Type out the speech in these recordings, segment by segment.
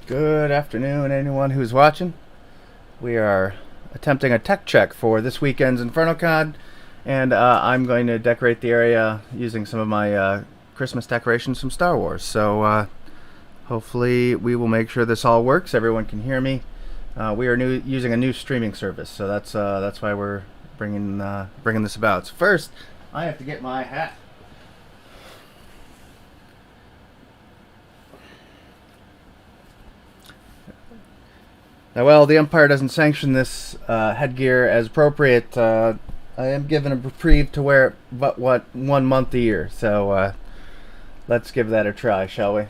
Good afternoon, anyone who's watching. We are attempting a tech check for this weekend's InfernoCon, and I'm going to decorate the area using some of my Christmas decorations from Star Wars. So hopefully we will make sure this all works. Everyone can hear me. We are using a new streaming service, so that's why we're bringing this about. So first, I have to get my hat. Now, while the Empire doesn't sanction this headgear as appropriate, I am given a reprieve to wear it but 1 month a year. So let's give that a try, shall we?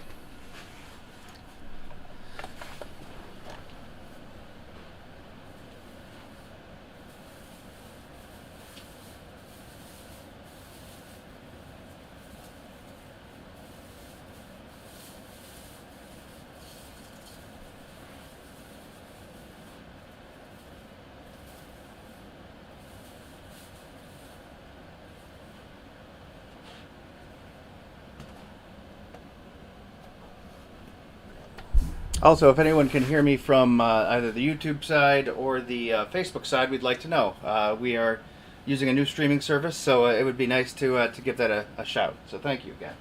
Also, if anyone can hear me from either the YouTube side or the Facebook side, we'd like to know. We are using a new streaming service, so it would be nice to give that a shout. So thank you again.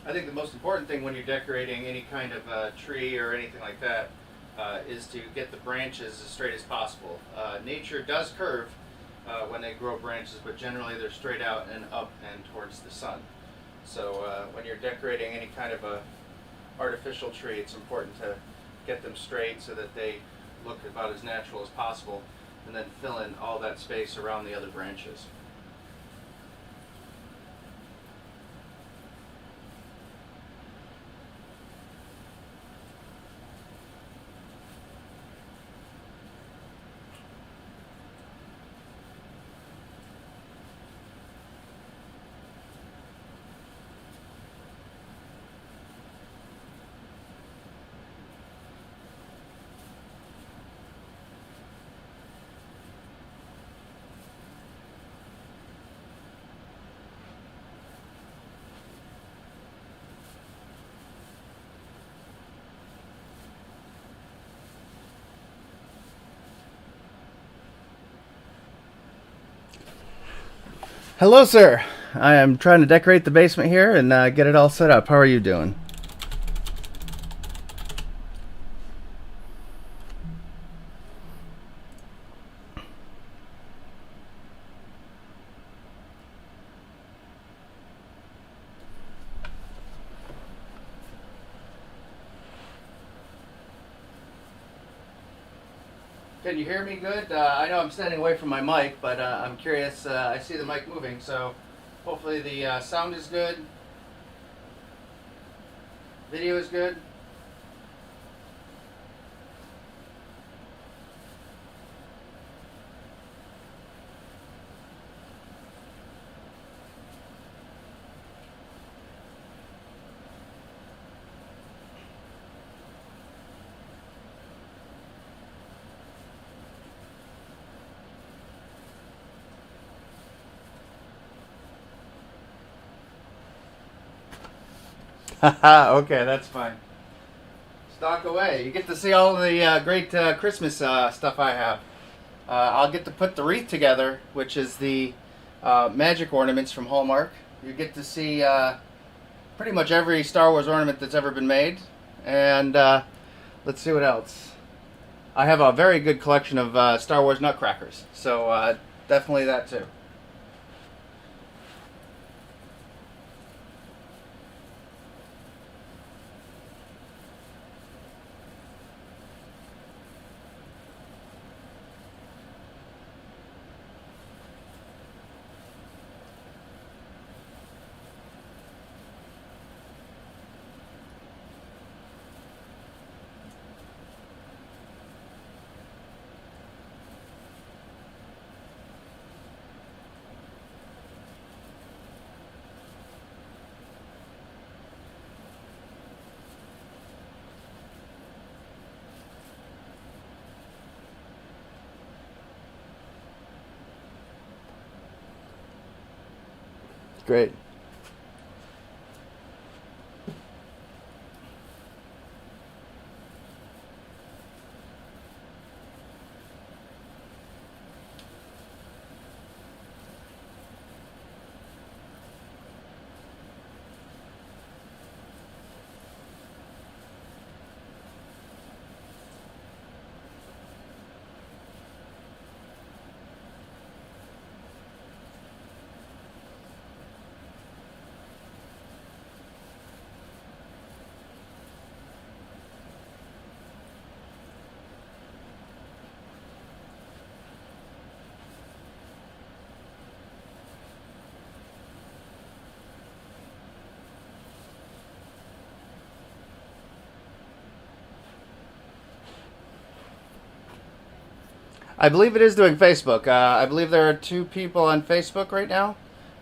I think the most important thing when you're decorating any kind of tree or anything like that is to get the branches as straight as possible. Nature does curve when they grow branches, but generally they're straight out and up and towards the sun. So when you're decorating any kind of a artificial tree, it's important to get them straight so that they look about as natural as possible, and then fill in all that space around the other branches. Hello, sir. I am trying to decorate the basement here and get it all set up. How are you doing? Can you hear me good? I know I'm standing away from my mic, but I'm curious. I see the mic moving, so Hopefully the sound is good, video is good. Okay, that's fine. Stock away. You get to see all the great Christmas stuff I have. I'll get to put the wreath together, which is the magic ornaments from Hallmark. You get to see pretty much every Star Wars ornament that's ever been made. And let's see what else. I have a very good collection of Star Wars nutcrackers, so definitely that too. Great. I believe it is doing Facebook. I believe there are 2 people on Facebook right now.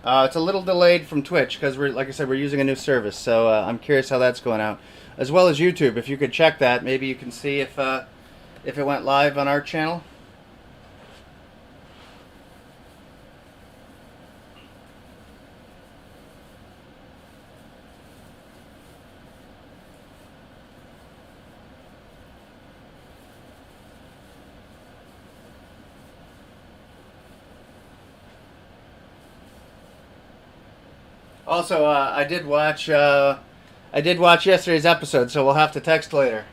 It's a little delayed from Twitch because we're, like I said, we're using a new service. So I'm curious how that's going out, as well as YouTube. If you could check that, maybe you can see if it went live on our channel. Also, I did watch yesterday's episode, so we'll have to text later.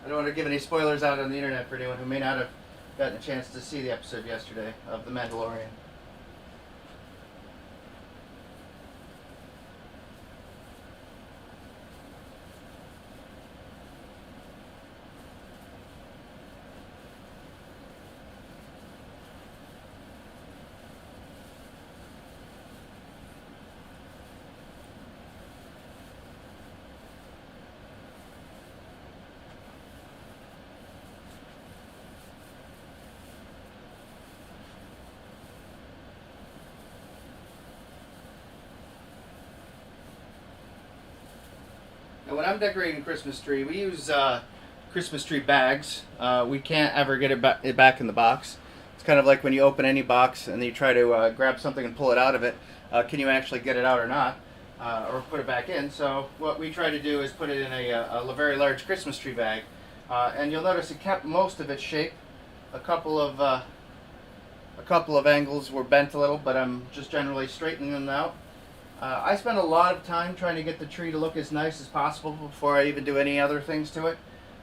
I don't want to give any spoilers out on the internet for anyone who may not have gotten a chance to see the episode yesterday of The Mandalorian. Now, when I'm decorating Christmas tree, we use Christmas tree bags. We can't ever get it back in the box. It's kind of like when you open any box and you try to grab something and pull it out of it. Can you actually get it out or not? Or put it back in? So what we try to do is put it in a very large Christmas tree bag. And you'll notice it kept most of its shape. A couple of angles were bent a little, but I'm just generally straightening them out. I spend a lot of time trying to get the tree to look as nice as possible before I even do any other things to it.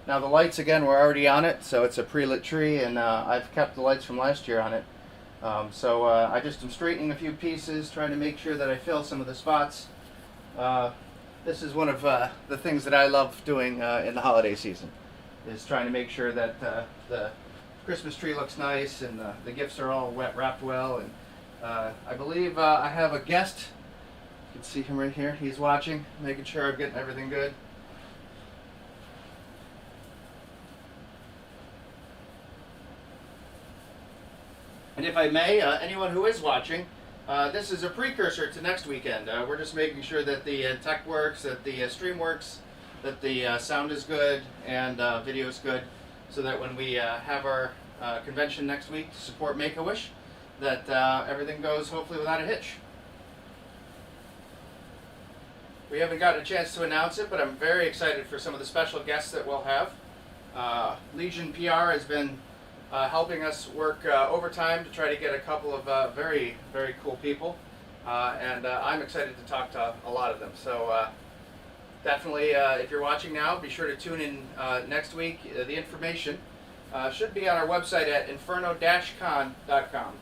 Now the lights, again, were already on it, so it's a pre-lit tree, and I've kept the lights from last year on it. So I just am straightening a few pieces, trying to make sure that I fill some of the spots. This is one of the things that I love doing in the holiday season, is trying to make sure that the Christmas tree looks nice and the gifts are all wrapped well, and I believe I have a guest. You can see him right here. He's watching, making sure I'm getting everything good. And if I may, anyone who is watching, this is a precursor to next weekend. We're just making sure that the tech works, that the stream works, that the sound is good, and video is good, so that when we have our convention next week to support Make-A-Wish, that everything goes hopefully without a hitch. We haven't gotten a chance to announce it, but I'm very excited for some of the special guests that we'll have. Legion PR has been helping us work overtime to try to get a couple of very, very cool people. And I'm excited to talk to a lot of them. So definitely, if you're watching now, be sure to tune in next week. The information should be on our website at inferno-con.com.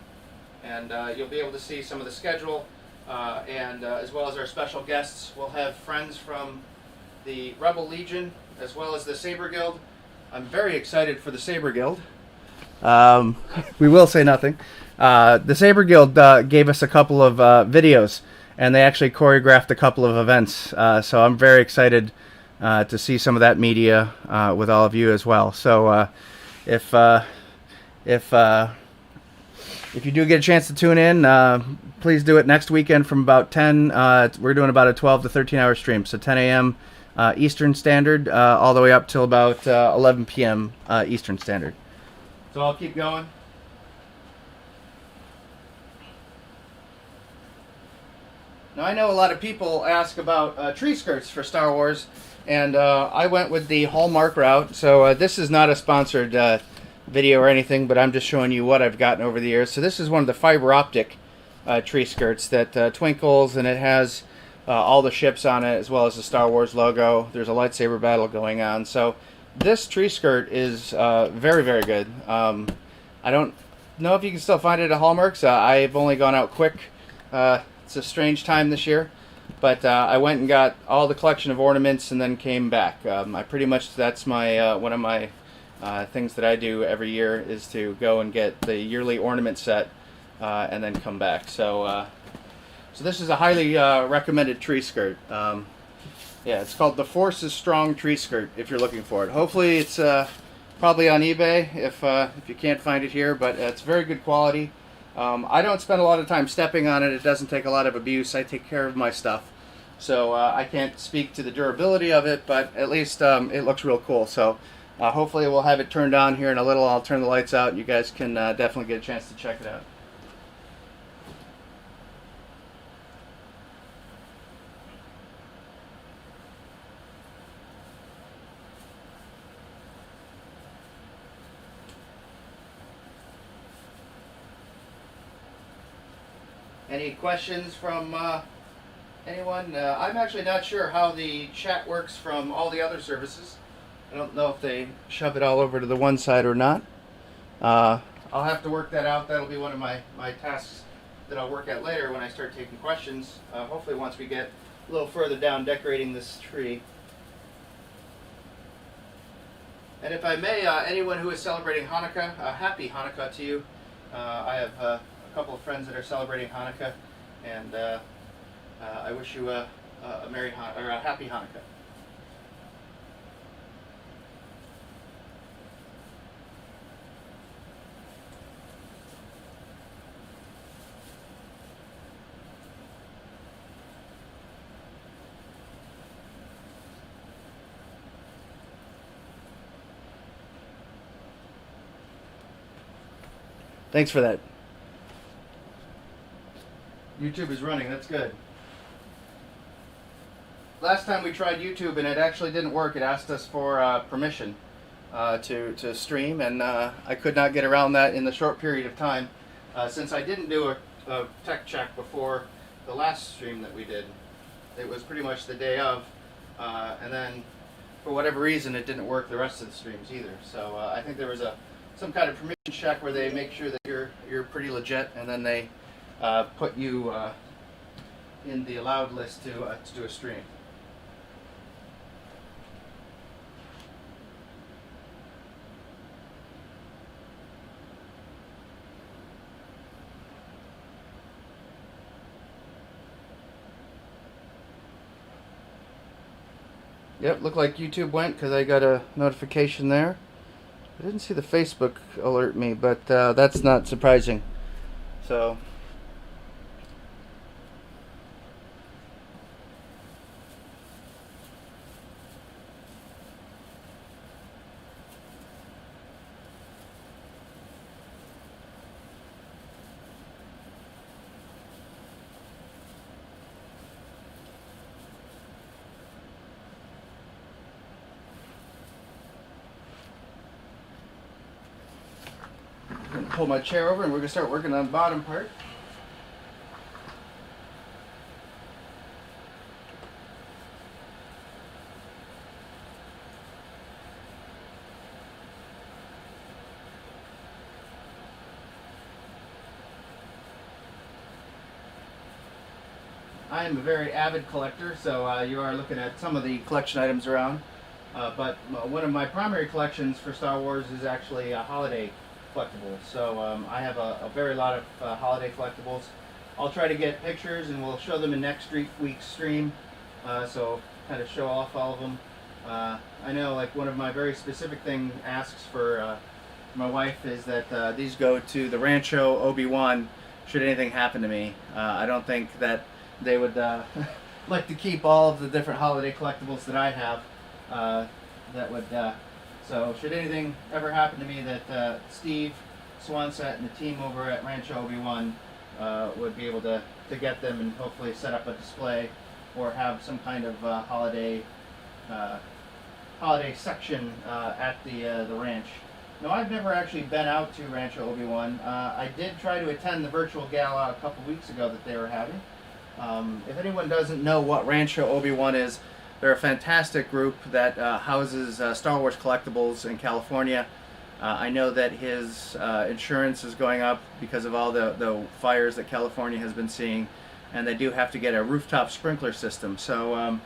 And you'll be able to see some of the schedule, and as well as our special guests. We'll have friends from the Rebel Legion, as well as the Saber Guild. I'm very excited for the Saber Guild. We will say nothing. The Saber Guild gave us a couple of videos, and they actually choreographed a couple of events. So I'm very excited to see some of that media with all of you as well. So if you do get a chance to tune in, please do it next weekend from about 10. We're doing about a 12 to 13 hour stream, so 10 a.m. Eastern Standard, all the way up till about 11 p.m. Eastern Standard. So I'll keep going. Now I know a lot of people ask about tree skirts for Star Wars, and I went with the Hallmark route. So this is not a sponsored video or anything, but I'm just showing you what I've gotten over the years. So this is one of the fiber optic tree skirts that twinkles, and it has all the ships on it, as well as the Star Wars logo. There's a lightsaber battle going on. So this tree skirt is very, very good. I don't know if you can still find it at Hallmark's. I've only gone out quick. It's a strange time this year, but I went and got all the collection of ornaments and then came back. I pretty much, that's my one of my things that I do every year, is to go and get the yearly ornament set and then come back. So so this is a highly recommended tree skirt. Yeah, it's called the Force is Strong Tree Skirt if you're looking for it. Hopefully it's probably on eBay if you can't find it here, but it's very good quality. I don't spend a lot of time stepping on it. It doesn't take a lot of abuse. I take care of my stuff. So I can't speak to the durability of it, but at least it looks real cool. So hopefully we'll have it turned on here in a little. I'll turn the lights out and you guys can definitely get a chance to check it out. Any questions from anyone? I'm actually not sure how the chat works from all the other services. I don't know if they shove it all over to the one side or not. I'll have to work that out. That'll be one of my tasks that I'll work at later when I start taking questions. Hopefully once we get a little further down decorating this tree. And if I may, anyone who is celebrating Hanukkah, happy Hanukkah to you. I have a couple of friends that are celebrating Hanukkah, and I wish you a merry or a happy Hanukkah. Thanks for that. YouTube is running, that's good. Last time we tried YouTube and it actually didn't work. It asked us for permission to stream, and I could not get around that in the short period of time since I didn't do a tech check before the last stream that we did. It was pretty much the day of, and then for whatever reason it didn't work the rest of the streams either. So I think there was some kind of permission check where they make sure that you're pretty legit, and then they put you in the allowed list to do a stream. Yep, looked like YouTube went because I got a notification there. I didn't see the Facebook alert me, but that's not surprising. So, I'm going to pull my chair over and we're going to start working on the bottom part. I am a very avid collector, so you are looking at some of the collection items around. But one of my primary collections for Star Wars is actually holiday collectibles. So I have a very lot of holiday collectibles. I'll try to get pictures and we'll show them in next week's stream. So kind of show off all of them. I know like one of my very specific asks for my wife is that these go to the Rancho Obi-Wan should anything happen to me. I don't think that they would like to keep all of the different holiday collectibles that I have. So should anything ever happen to me, that Steve Swansett and the team over at Rancho Obi-Wan would be able to get them and hopefully set up a display or have some kind of holiday section at the ranch. No, I've never actually been out to Rancho Obi-Wan. I did try to attend the virtual gala a couple weeks ago that they were having. If anyone doesn't know what Rancho Obi-Wan is, they're a fantastic group that houses Star Wars collectibles in California. I know that his insurance is going up because of all the fires that California has been seeing, and they do have to get a rooftop sprinkler system. So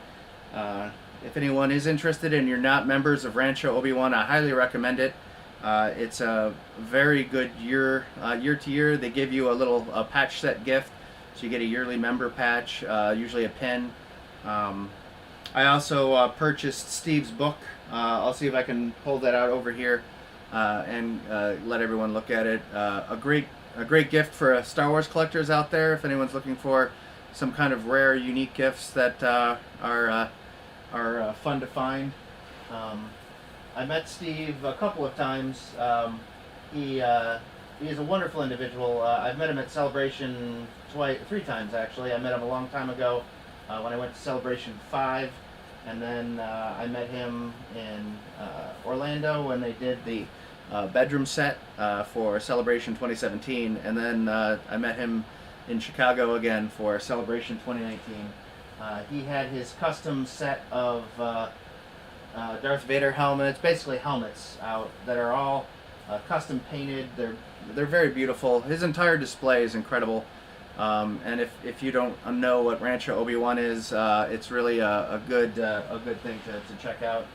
if anyone is interested and you're not members of Rancho Obi-Wan, I highly recommend it. It's a very good year to year. They give you a little patch set gift. So you get a yearly member patch, usually a pin. I also purchased Steve's book. I'll see if I can pull that out over here and let everyone look at it. A great gift for Star Wars collectors out there. If anyone's looking for some kind of rare, unique gifts that are fun to find. I met Steve a couple of times. He is a wonderful individual. I've met him at Celebration three times actually. I met him a long time ago when I went to Celebration 5, and then I met him in Orlando when they did the bedroom set for Celebration 2017, and then I met him in Chicago again for Celebration 2019. He had his custom set of Darth Vader helmets, basically helmets out that are all custom painted. They're very beautiful. His entire display is incredible. And if you don't know what Rancho Obi-Wan is, it's really a good thing to check out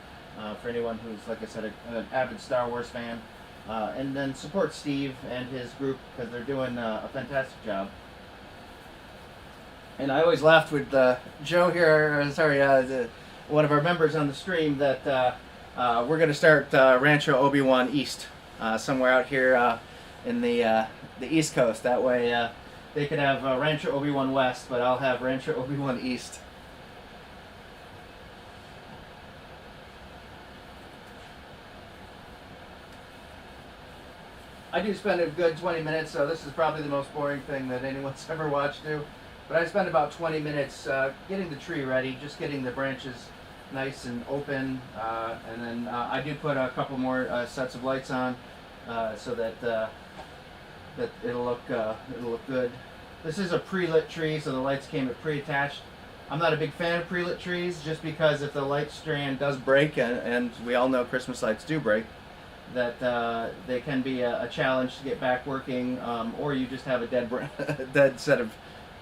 for anyone who's, like I said, an avid Star Wars fan. And then support Steve and his group because they're doing a fantastic job. And I always laughed with Joe here, one of our members on the stream, that we're going to start Rancho Obi-Wan East somewhere out here in the East Coast. That way they could have Rancho Obi-Wan West, but I'll have Rancho Obi-Wan East. I do spend a good 20 minutes, so this is probably the most boring thing that anyone's ever watched do. But I spend about 20 minutes getting the tree ready, just getting the branches nice and open, and then I do put a couple more sets of lights on so that it'll look good. This is a pre-lit tree, so the lights came pre-attached. I'm not a big fan of pre-lit trees, just because if the light strand does break, and we all know Christmas lights do break, that they can be a challenge to get back working, or you just have a dead set of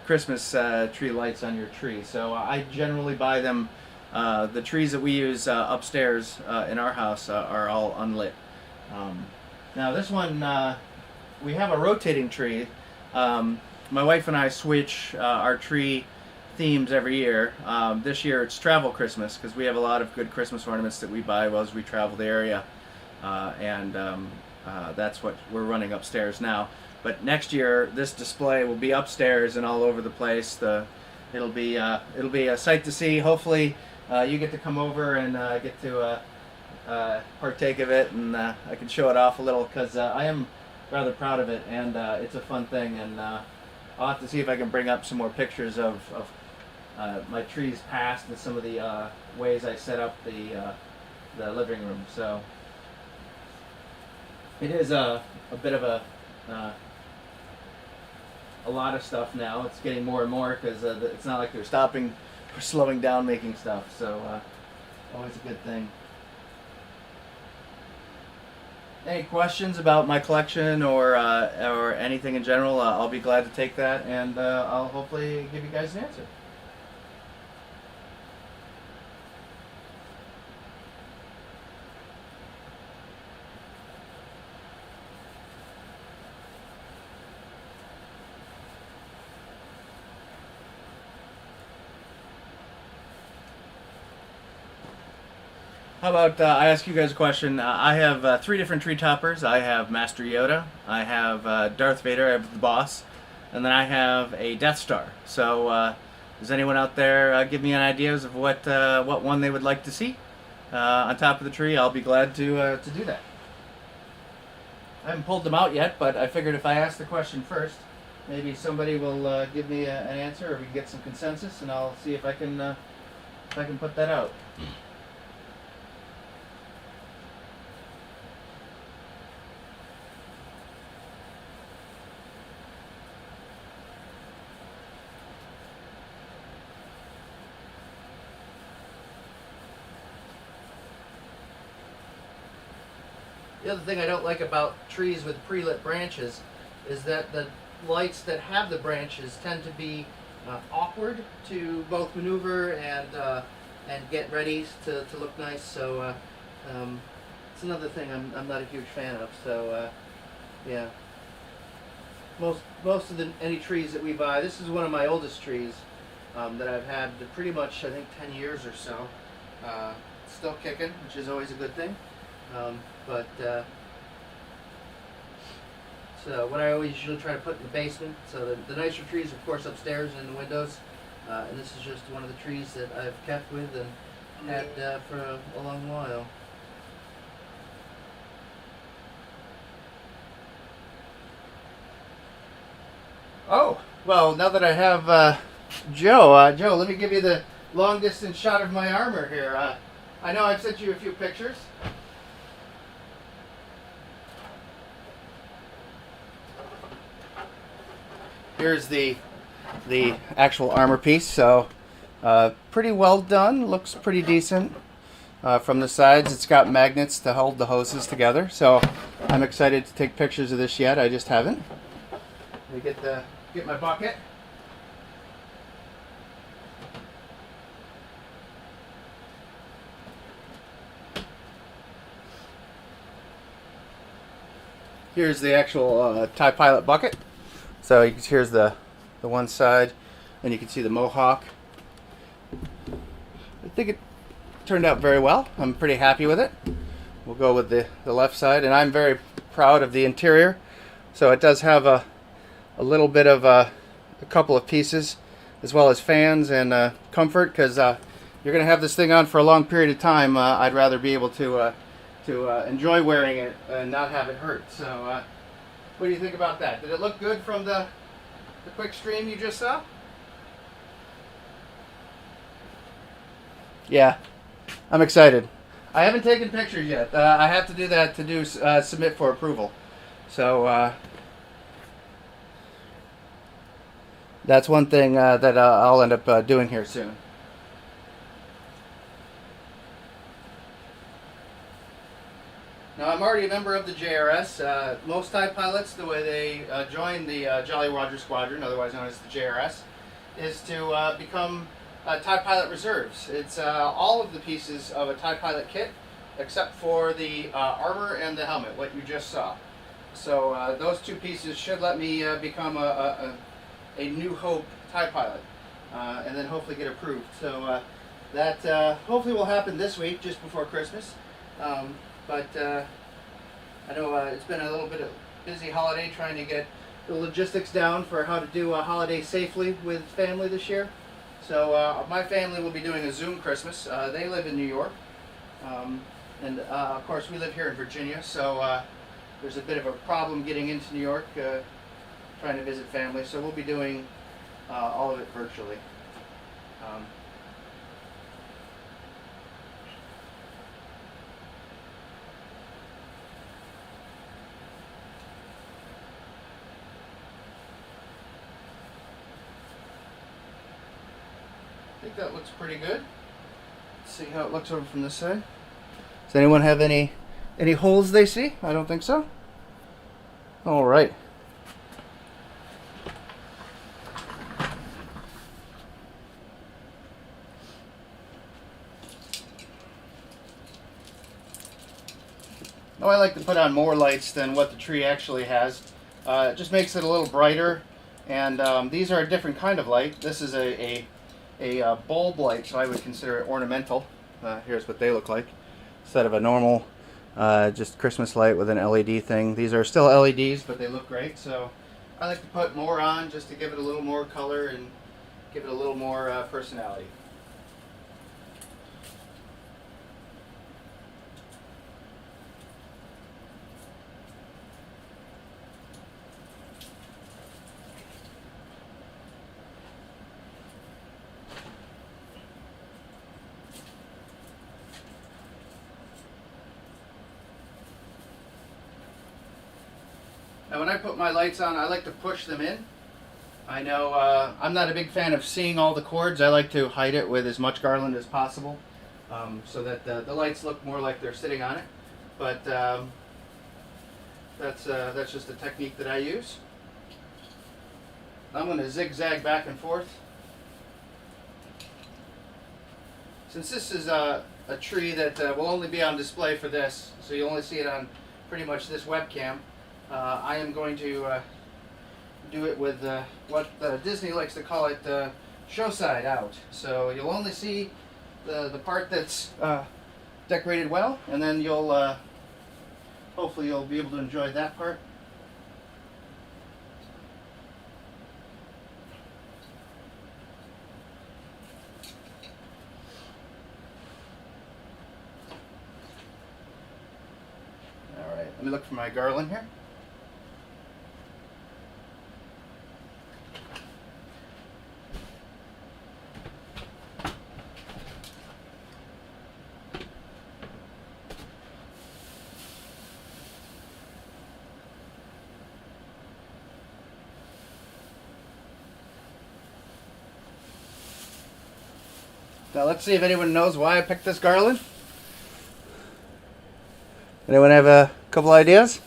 Christmas tree lights on your tree. So I generally buy them. The trees that we use upstairs in our house are all unlit. Now this one, we have a rotating tree. My wife and I switch our tree themes every year. This year it's Travel Christmas, because we have a lot of good Christmas ornaments that we buy as we travel the area, and that's what we're running upstairs now. But next year this display will be upstairs and all over the place. It'll be a sight to see. Hopefully you get to come over and get to partake of it, and I can show it off a little, because I am rather proud of it, and it's a fun thing, and I'll have to see if I can bring up some more pictures of my trees past and some of the ways I set up the living room. So it is a bit of a lot of stuff now. It's getting more and more, because it's not like they're stopping or slowing down making stuff, so always a good thing. Any questions about my collection or anything in general, I'll be glad to take that, and I'll hopefully give you guys an answer. How about I ask you guys a question? I have 3 different tree toppers. I have Master Yoda, I have Darth Vader, I have the boss, and then I have a Death Star. So does anyone out there give me an ideas of what one they would like to see on top of the tree? I'll be glad to do that. I haven't pulled them out yet, but I figured if I ask the question first, maybe somebody will give me an answer, or we can get some consensus, and I'll see if I can put that out. The other thing I don't like about trees with pre-lit branches is that the lights that have the branches tend to be awkward to both maneuver and get ready to look nice. So it's another thing I'm not a huge fan of. So yeah, most of any trees that we buy. This is one of my oldest trees that I've had pretty much, I think, 10 years or so. Still kicking, which is always a good thing. So what I always usually try to put in the basement. So the nicer trees, of course, upstairs and in the windows. And this is just one of the trees that I've kept with and had for a long while. Oh, well, now that I have Joe, Joe, let me give you the long distance shot of my armor here. I know I've sent you a few pictures. Here's the actual armor piece. So pretty well done. Looks pretty decent. From the sides, it's got magnets to hold the hoses together. So I'm excited to take pictures of this yet. I just haven't. Let me get my bucket. Here's the actual TIE Pilot bucket. So here's the one side, and you can see the Mohawk. I think it turned out very well. I'm pretty happy with it. We'll go with the left side, and I'm very proud of the interior. So it does have a little bit of a couple of pieces, as well as fans and comfort, because you're going to have this thing on for a long period of time. I'd rather be able to enjoy wearing it and not have it hurt. So what do you think about that? Did it look good from the quick stream you just saw? Yeah, I'm excited. I haven't taken pictures yet. I have to do that to submit for approval. So that's one thing that I'll end up doing here soon. Now, I'm already a member of the JRS. Most TIE pilots, the way they join the Jolly Roger Squadron, otherwise known as the JRS, is to become TIE Pilot Reserves. It's all of the pieces of a TIE Pilot kit, except for the armor and the helmet, what you just saw. So those two pieces should let me become a New Hope TIE Pilot. and then hopefully get approved. So that hopefully will happen this week, just before Christmas. But I know it's been a little bit of busy holiday trying to get the logistics down for how to do a holiday safely with family this year. So my family will be doing a Zoom Christmas. They live in New York, and of course we live here in Virginia. So there's a bit of a problem getting into New York, trying to visit family. So we'll be doing all of it virtually. I think that looks pretty good. Let's see how it looks over from this side. Does anyone have any holes they see? I don't think so. All right. Now I like to put on more lights than what the tree actually has. It just makes it a little brighter. And these are a different kind of light. This is a bulb light, so I would consider it ornamental. Here's what they look like. Instead of a normal just Christmas light with an LED thing. These are still LEDs, but they look great. So I like to put more on just to give it a little more color and give it a little more personality. Now when I put my lights on, I like to push them in. I know I'm not a big fan of seeing all the cords. I like to hide it with as much garland as possible so that the lights look more like they're sitting on it. But that's just a technique that I use. I'm going to zigzag back and forth. Since this is a tree that will only be on display for this, so you'll only see it on pretty much this webcam, I am going to do it with what Disney likes to call it show side out. So you'll only see the part that's decorated well, and then you'll hopefully you'll be able to enjoy that part. All right, let me look for my garland here. Now let's see if anyone knows why I picked this garland. Anyone have a couple ideas?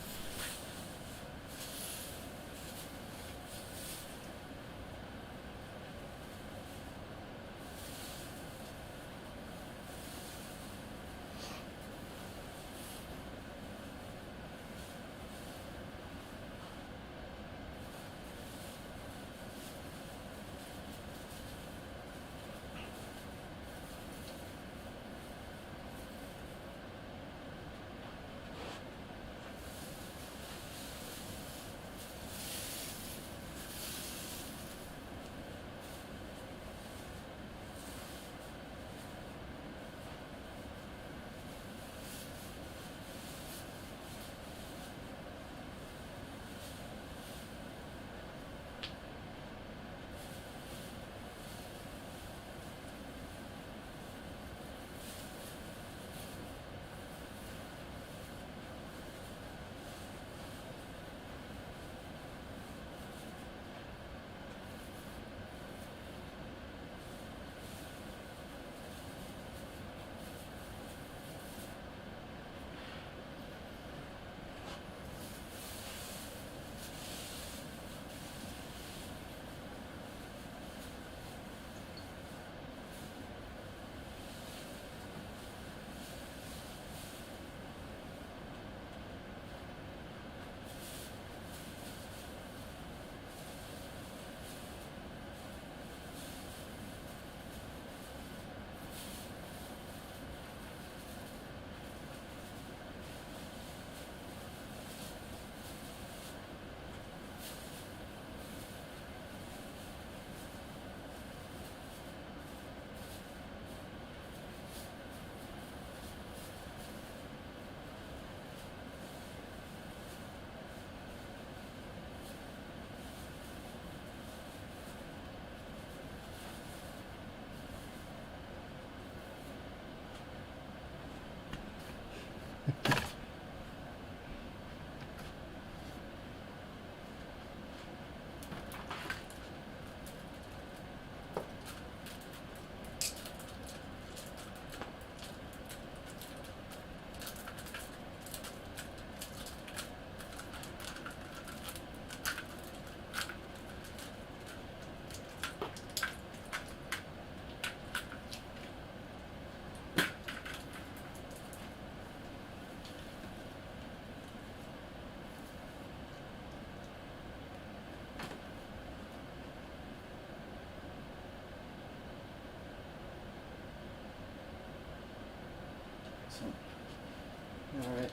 Alright,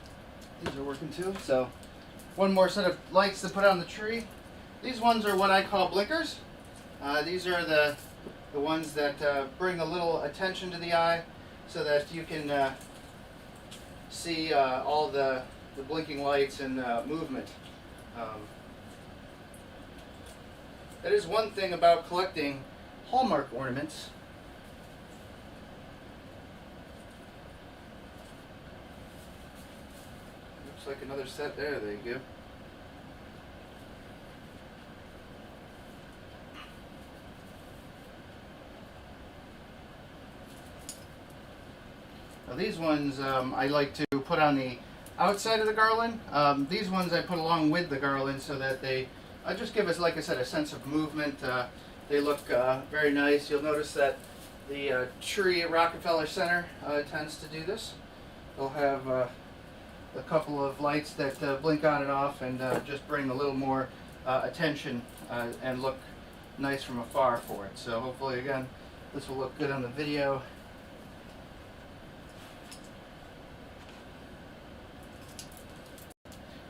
these are working too. So, one more set of lights to put on the tree. These ones are what I call blinkers. These are the ones that bring a little attention to the eye so that you can see all the blinking lights and movement. That is one thing about collecting Hallmark ornaments. Looks like another set there. There you go. Now these ones I like to put on the outside of the garland. These ones I put along with the garland so that they just give us, like I said, a sense of movement. They look very nice. You'll notice that the tree at Rockefeller Center tends to do this. They'll have a couple of lights that blink on and off and just bring a little more attention and look nice from afar for it. So hopefully, again, this will look good on the video.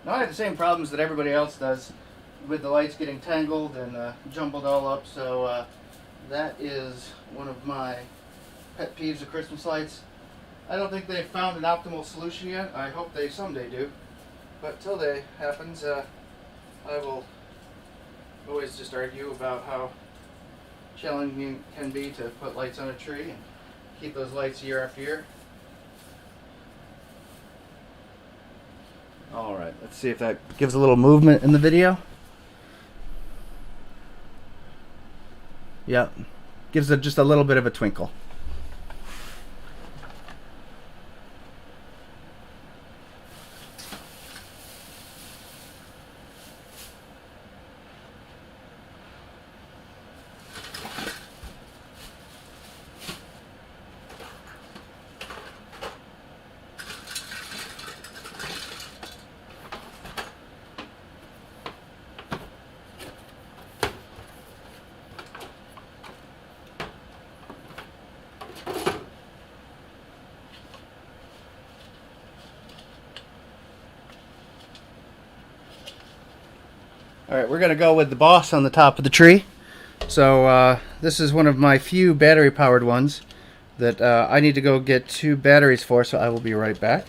Now I have the same problems that everybody else does with the lights getting tangled and jumbled all up, so that is one of my pet peeves of Christmas lights. I don't think they've found an optimal solution yet. I hope they someday do. But till that happens, I will always just argue about how challenging it can be to put lights on a tree and keep those lights year after year. Alright, let's see if that gives a little movement in the video. Yep, gives it just a little bit of a twinkle. Alright, we're going to go with the boss on the top of the tree. So this is one of my few battery powered ones that I need to go get 2 batteries for, so I will be right back.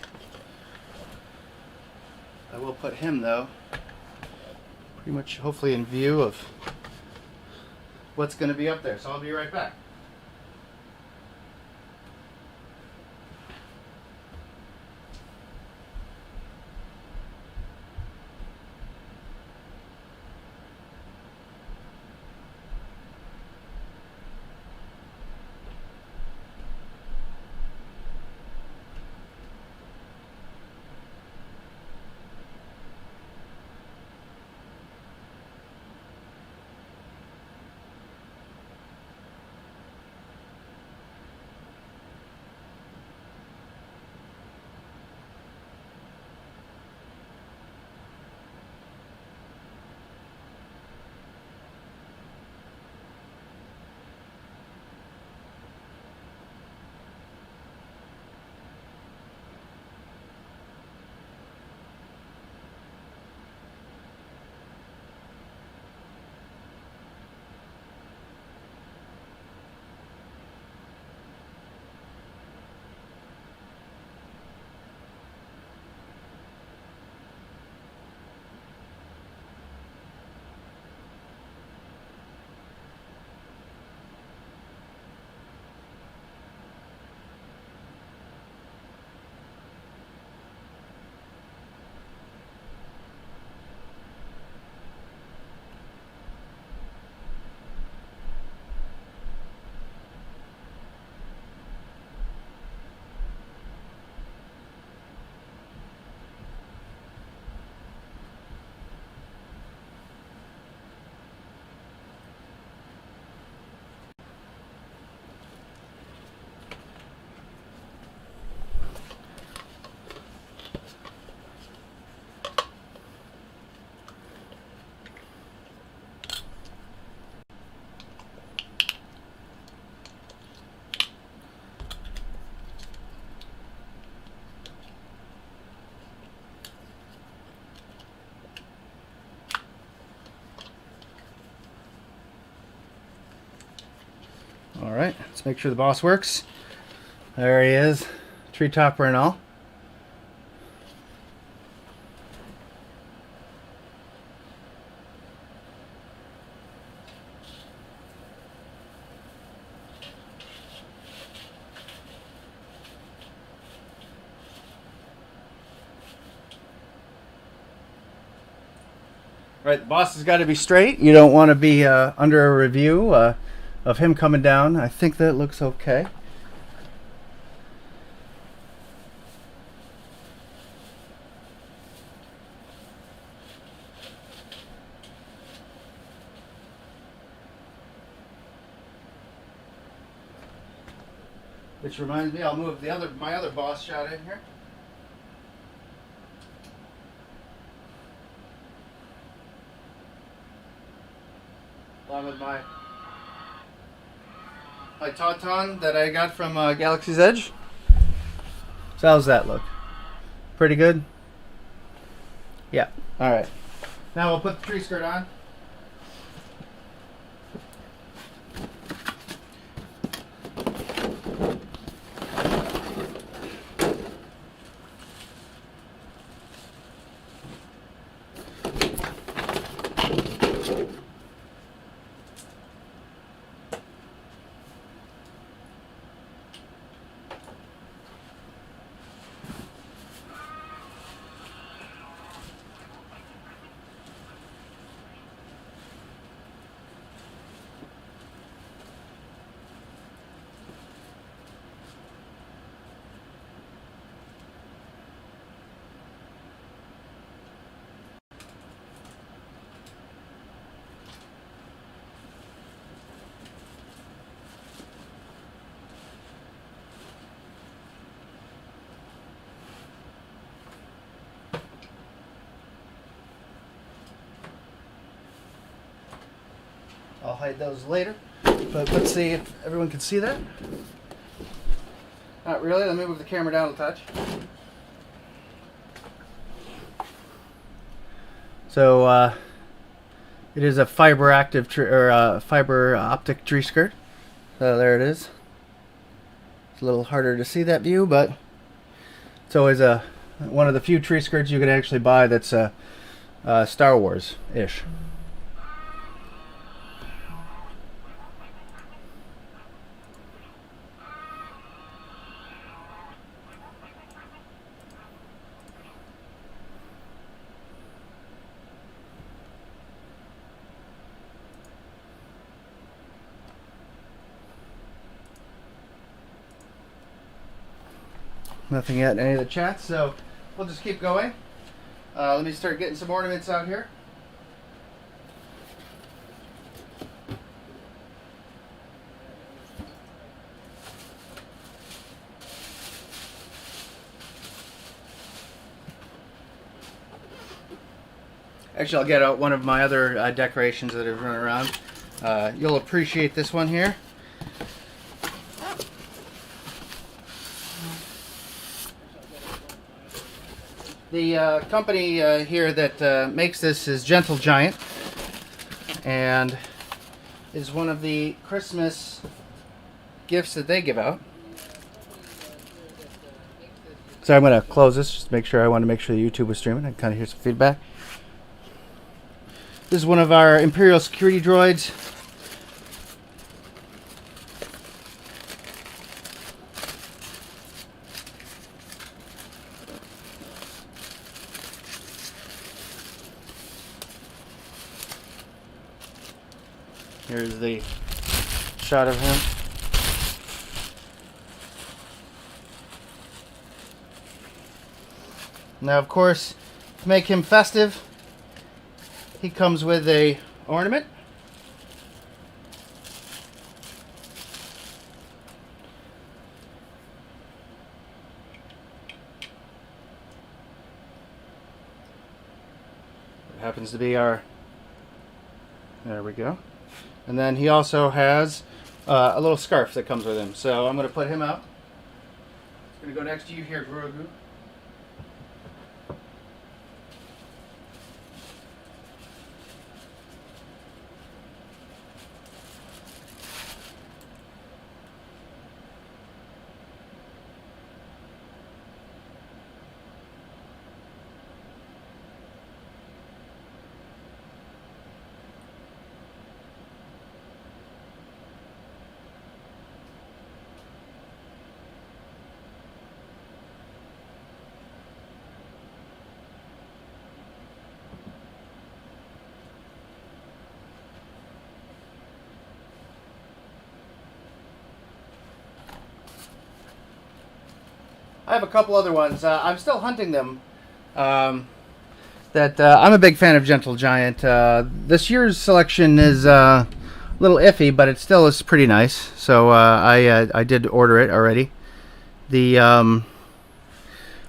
I will put him, though, pretty much hopefully in view of what's going to be up there, so I'll be right back. All right, let's make sure the boss works. There he is, tree topper and all. Right, the boss has got to be straight. You don't want to be under a review of him coming down. I think that looks okay. Which reminds me, I'll move my other boss shot in here. Along with my tauntaun that I got from Galaxy's Edge. So how's that look? Pretty good? Yeah. Alright. Now we'll put the tree skirt on. I'll hide those later, but let's see if everyone can see that. Not really. Let me move the camera down a touch. So it is a fiber optic tree skirt. So there it is. It's a little harder to see that view, but it's always one of the few tree skirts you can actually buy that's Star Wars-ish. Nothing yet in any of the chats, so we'll just keep going. Let me start getting some ornaments out here. Actually, I'll get out one of my other decorations that I've run around. You'll appreciate this one here. The company here that makes this is Gentle Giant, and is one of the Christmas gifts that they give out. So I'm going to close this just to make sure. I want to make sure the YouTube was streaming. I kind of hear some feedback. This is one of our Imperial security droids. Here's the shot of him. Now, of course, to make him festive, he comes with a ornament. It happens to be our... There we go. And then he also has a little scarf that comes with him. So I'm going to put him out. He's going to go next to you here, Grogu. have a couple other ones. I'm still hunting them. I'm a big fan of Gentle Giant. This year's selection is a little iffy, but it still is pretty nice. So I did order it already. The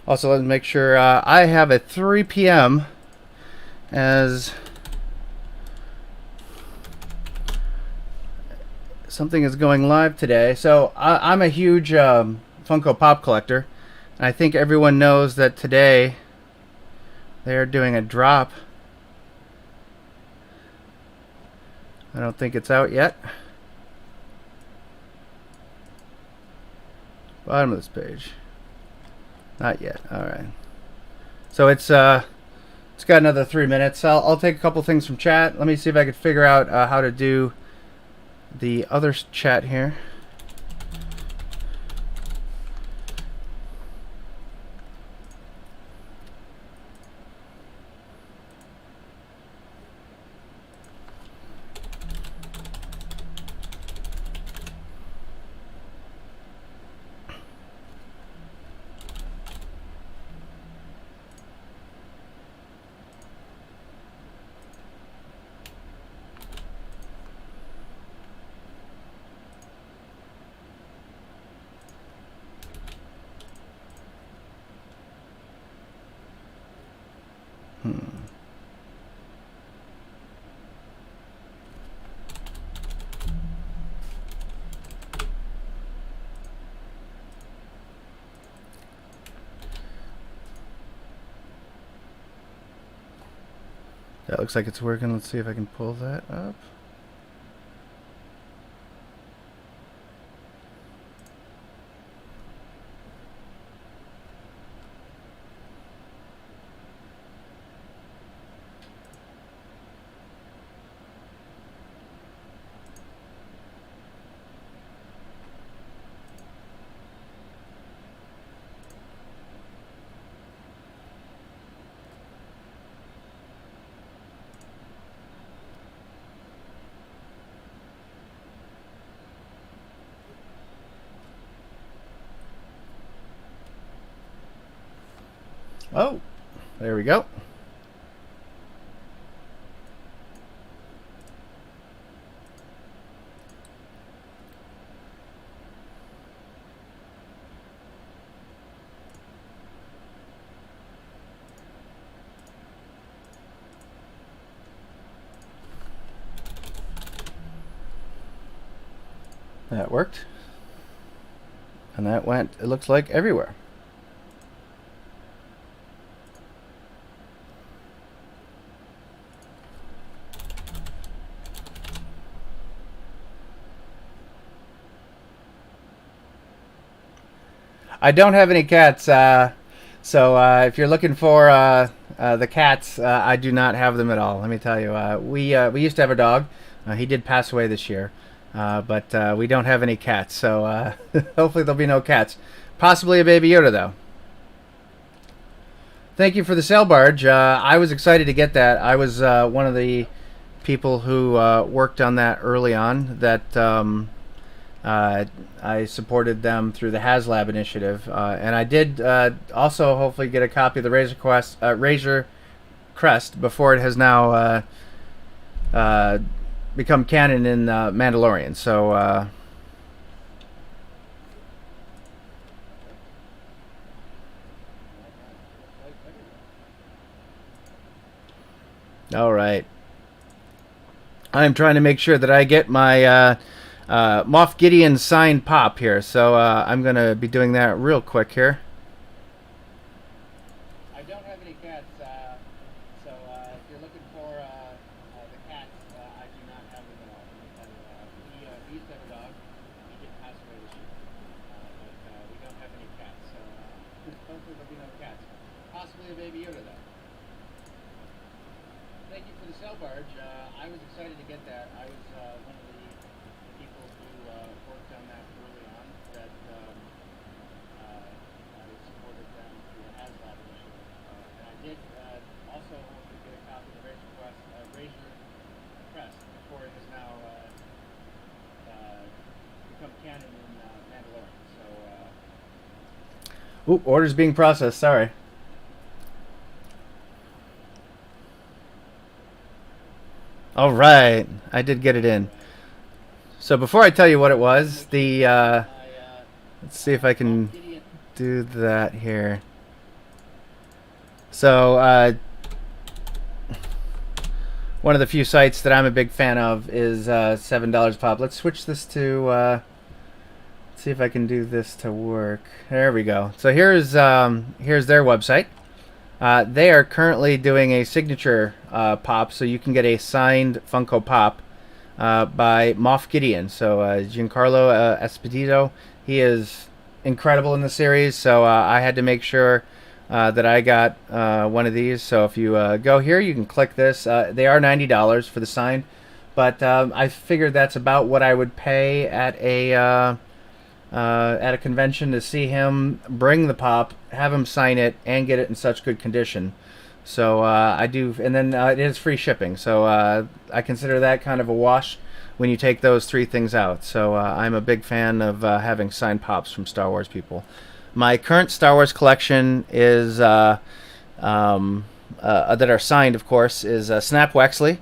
also, let's make sure I have at 3 p.m. as something is going live today. So I'm a huge Funko Pop collector, and I think everyone knows that today they're doing a drop. I don't think it's out yet. Bottom of this page. Not yet. All right. So it's got another 3 minutes. I'll take a couple things from chat. Let me see if I can figure out how to do the other chat here. That looks like it's working. Let's see if I can pull that up. Oh, there we go. That worked. And that went, it looks like, everywhere. I don't have any cats, so if you're looking for the cats, I do not have them at all. Let me tell you, we used to have a dog. He did pass away this year, but we don't have any cats. So hopefully there'll be no cats. Possibly a Baby Yoda though. Thank you for the sail barge. I was excited to get that. I was one of the people who worked on that early on. I supported them through the HasLab initiative, and I did also hopefully get a copy of the Razor Crest before it has now become canon in Mandalorian. So all right, I'm trying to make sure that I get my Moff Gideon signed pop here, so I'm going to be doing that real quick here. I don't have any cats, so if you're looking for the cats, I do not have them at all. We used to have a dog. He did pass away this year, but we don't have any cats, so hopefully there'll be no cats. Possibly a Baby Yoda, though. Thank you for the sail barge. I was excited to get that. I was one of the people who worked on that early on. That Ooh, order's being processed. Sorry. All right, I did get it in. So before I tell you what it was, let's see if I can do that here. So one of the few sites that I'm a big fan of is $7 pop. Let's switch this to. Let's see if I can do this to work. There we go. So here's their website. They are currently doing a signature pop, so you can get a signed Funko Pop by Moff Gideon. So Giancarlo Esposito, he is incredible in the series. So I had to make sure that I got one of these. So if you go here, you can click this. They are $90 for the signed, but I figured that's about what I would pay at a convention to see him bring the pop, have him sign it, and get it in such good condition. So I do, and then it is free shipping. So I consider that kind of a wash when you take those three things out. So I'm a big fan of having signed pops from Star Wars people. My current Star Wars collection is that are signed, of course, is Snap Wexley.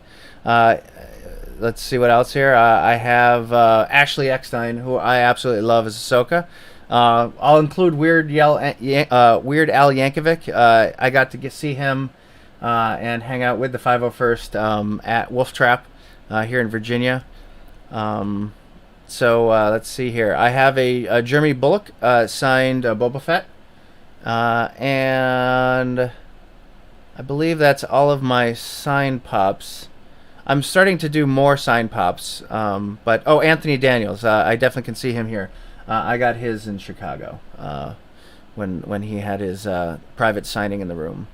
Let's see what else here. I have Ashley Eckstein, who I absolutely love as Ahsoka. I'll include Weird Al Yankovic. I got to see him and hang out with the 501st at Wolf Trap here in Virginia. So let's see here. I have a Jeremy Bullock signed Boba Fett. And I believe that's all of my signed pops. I'm starting to do more signed pops, but Anthony Daniels, I definitely can see him here. I got his in Chicago when he had his private signing in the room.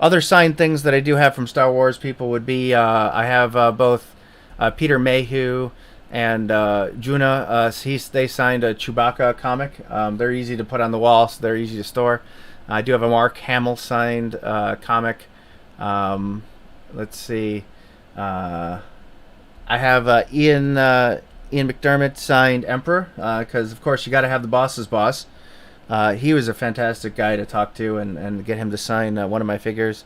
Other signed things that I do have from Star Wars people would be I have both Peter Mayhew and Juna. They signed a Chewbacca comic. They're easy to put on the wall, so they're easy to store. I do have a Mark Hamill signed comic. Let's see. I have Ian McDermott signed Emperor because, of course, you got to have the boss's boss. He was a fantastic guy to talk to and get him to sign one of my figures.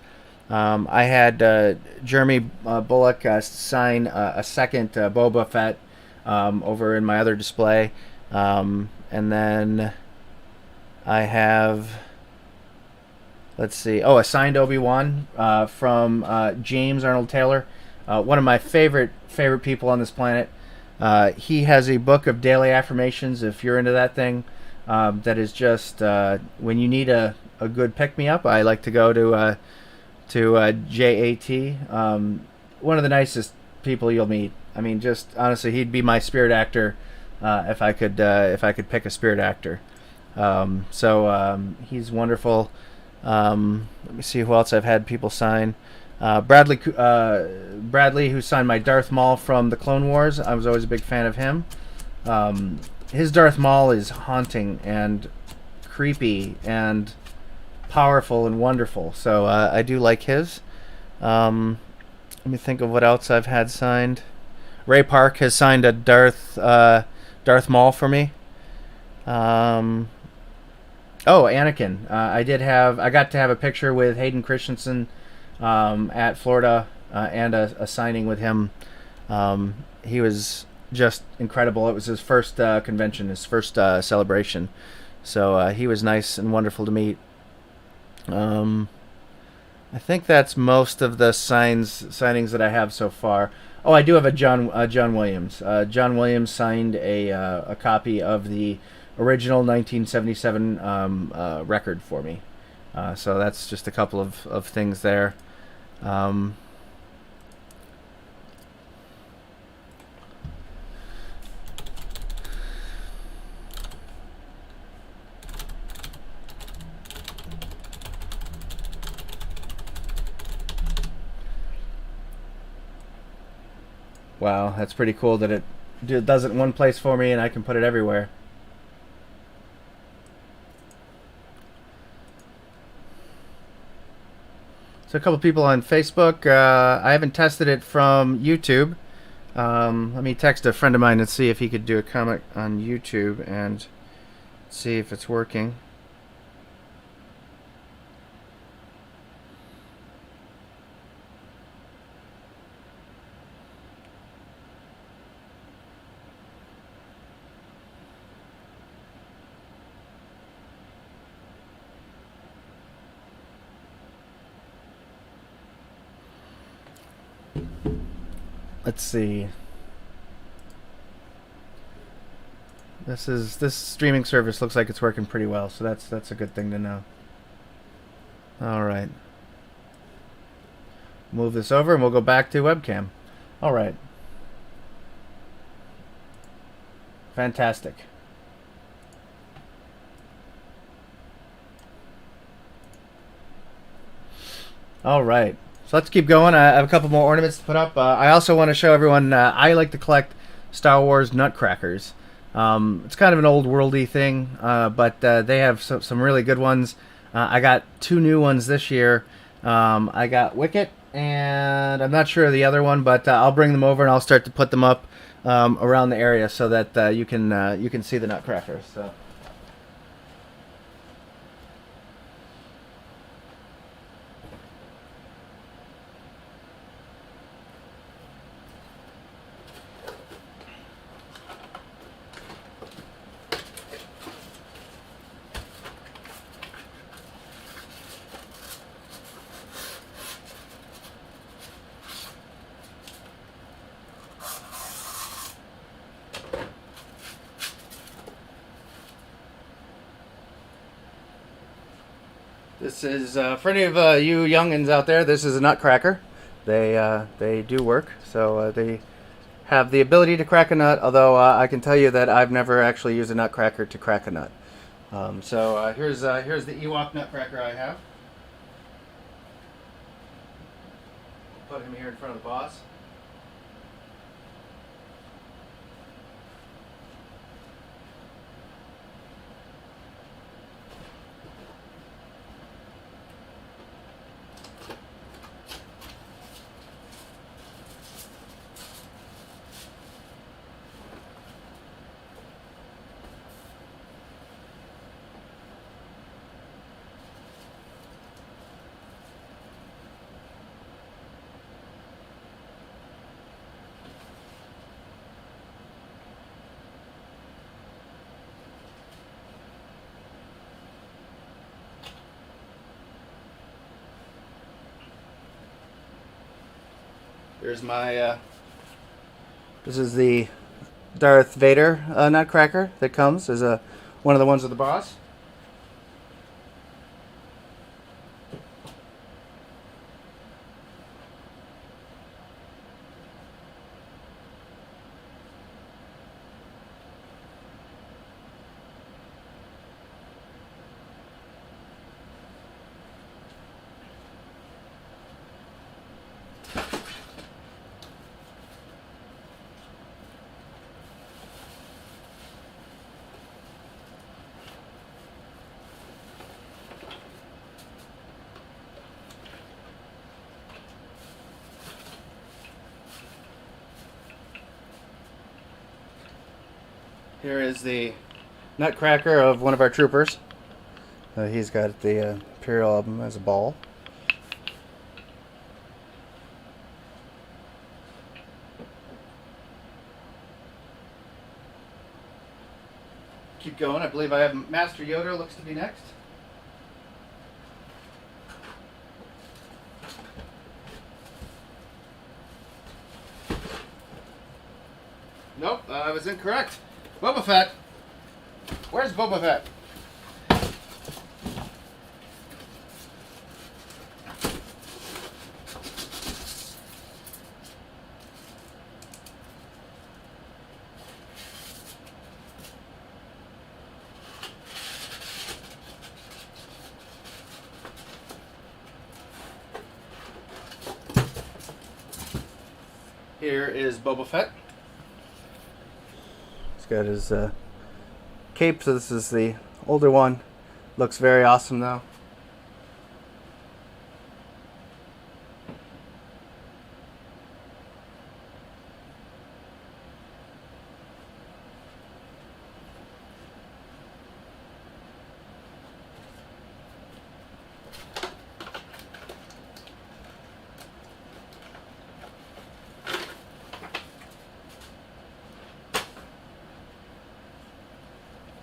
I had Jeremy Bullock sign a second Boba Fett over in my other display. And then I have... Let's see. A signed Obi-Wan from James Arnold Taylor, one of my favorite people on this planet. He has a book of daily affirmations. If you're into that thing, that is just when you need a good pick-me-up. I like to go to JAT. One of the nicest people you'll meet. I mean, just honestly, he'd be my spirit actor if I could pick a spirit actor. He's wonderful. Let me see who else I've had people sign. Bradley, who signed my Darth Maul from the Clone Wars. I was always a big fan of him. His Darth Maul is haunting and creepy and powerful and wonderful. So I do like his. Let me think of what else I've had signed. Ray Park has signed a Darth Maul for me. Anakin. I got to have a picture with Hayden Christensen at Florida and a signing with him. He was just incredible. It was his first convention, his first celebration. So he was nice and wonderful to meet. I think that's most of the signings that I have so far. Oh, I do have a John Williams. John Williams signed a copy of the original 1977 record for me. So that's just a couple of things there. Wow, that's pretty cool that it does it in one place for me and I can put it everywhere. So a couple people on Facebook. I haven't tested it from YouTube. Let me text a friend of mine and see if he could do a comment on YouTube. And See if it's working. Let's see. This streaming service looks like it's working pretty well, so that's a good thing to know. All right. Move this over and we'll go back to webcam. All right. Fantastic. All right. So let's keep going. I have a couple more ornaments to put up. I also want to show everyone I like to collect Star Wars nutcrackers. It's kind of an old worldy thing, but they have some really good ones. I got 2 new ones this year. I got Wicket, and I'm not sure of the other one, but I'll bring them over and I'll start to put them up around the area so that you can see the nutcrackers. So. This is for any of you youngins out there. This is a nutcracker. They do work, so they have the ability to crack a nut. Although I can tell you that I've never actually used a nutcracker to crack a nut. Here's the Ewok nutcracker I have. Put him here in front of the boss. Here's my, this is the Darth Vader nutcracker that comes as one of the ones with the boss. Here is the nutcracker of one of our troopers. He's got the Imperial album as a ball. Keep going. I believe I have Master Yoda looks to be next. Nope, I was incorrect. Boba Fett. Where's Boba Fett? Here is Boba Fett. He's got his cape, so this is the older one. Looks very awesome though.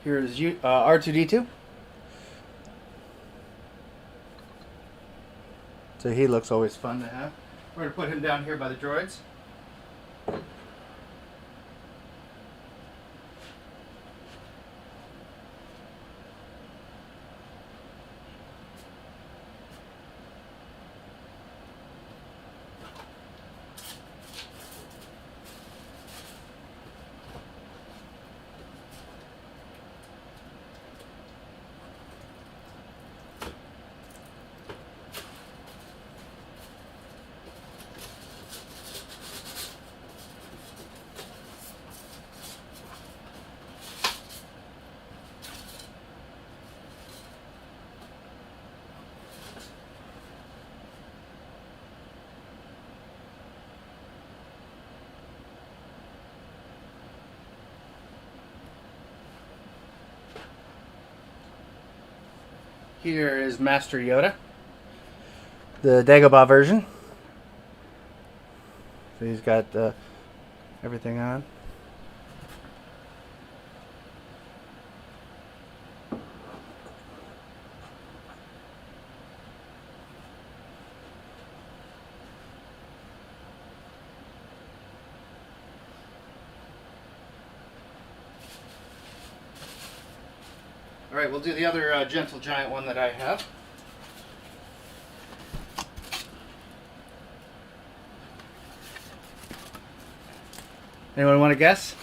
Here's R2D2. So he looks always fun to have. We're going to put him down here by the droids. Here is Master Yoda, the Dagobah version. So he's got everything on. All right, we'll do the other Gentle Giant one that I have. Anyone want to guess?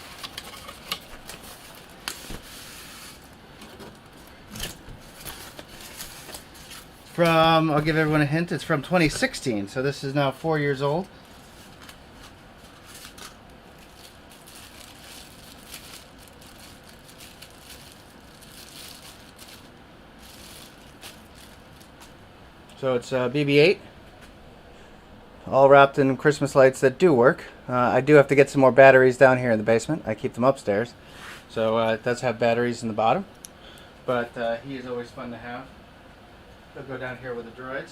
I'll give everyone a hint, it's from 2016, so this is now 4 years old. So it's BB-8, all wrapped in Christmas lights that do work. I do have to get some more batteries down here in the basement. I keep them upstairs, so it does have batteries in the bottom. But he is always fun to have. He'll go down here with the droids.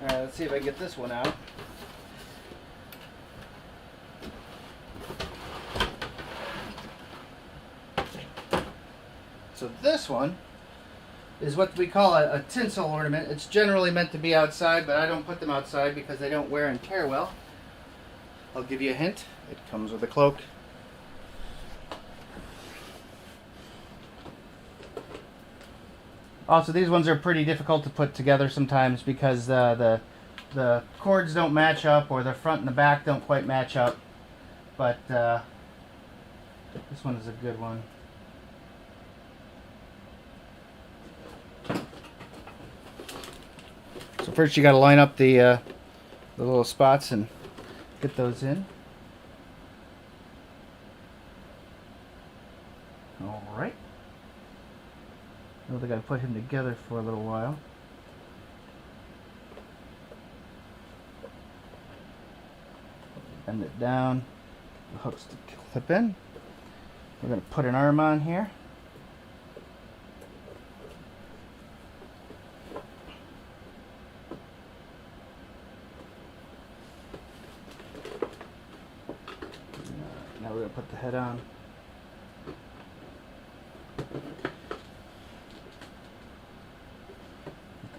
Alright, let's see if I can get this one out. So this one is what we call a tinsel ornament. It's generally meant to be outside, but I don't put them outside because they don't wear and tear well. I'll give you a hint. It comes with a cloak. Also, these ones are pretty difficult to put together sometimes because the cords don't match up, or the front and the back don't quite match up. But this one is a good one. So first you got to line up the little spots and get those in. All right. Now they got to put him together for a little while. Bend it down. The hooks to clip in. We're going to put an arm on here. Now we're going to put the head on.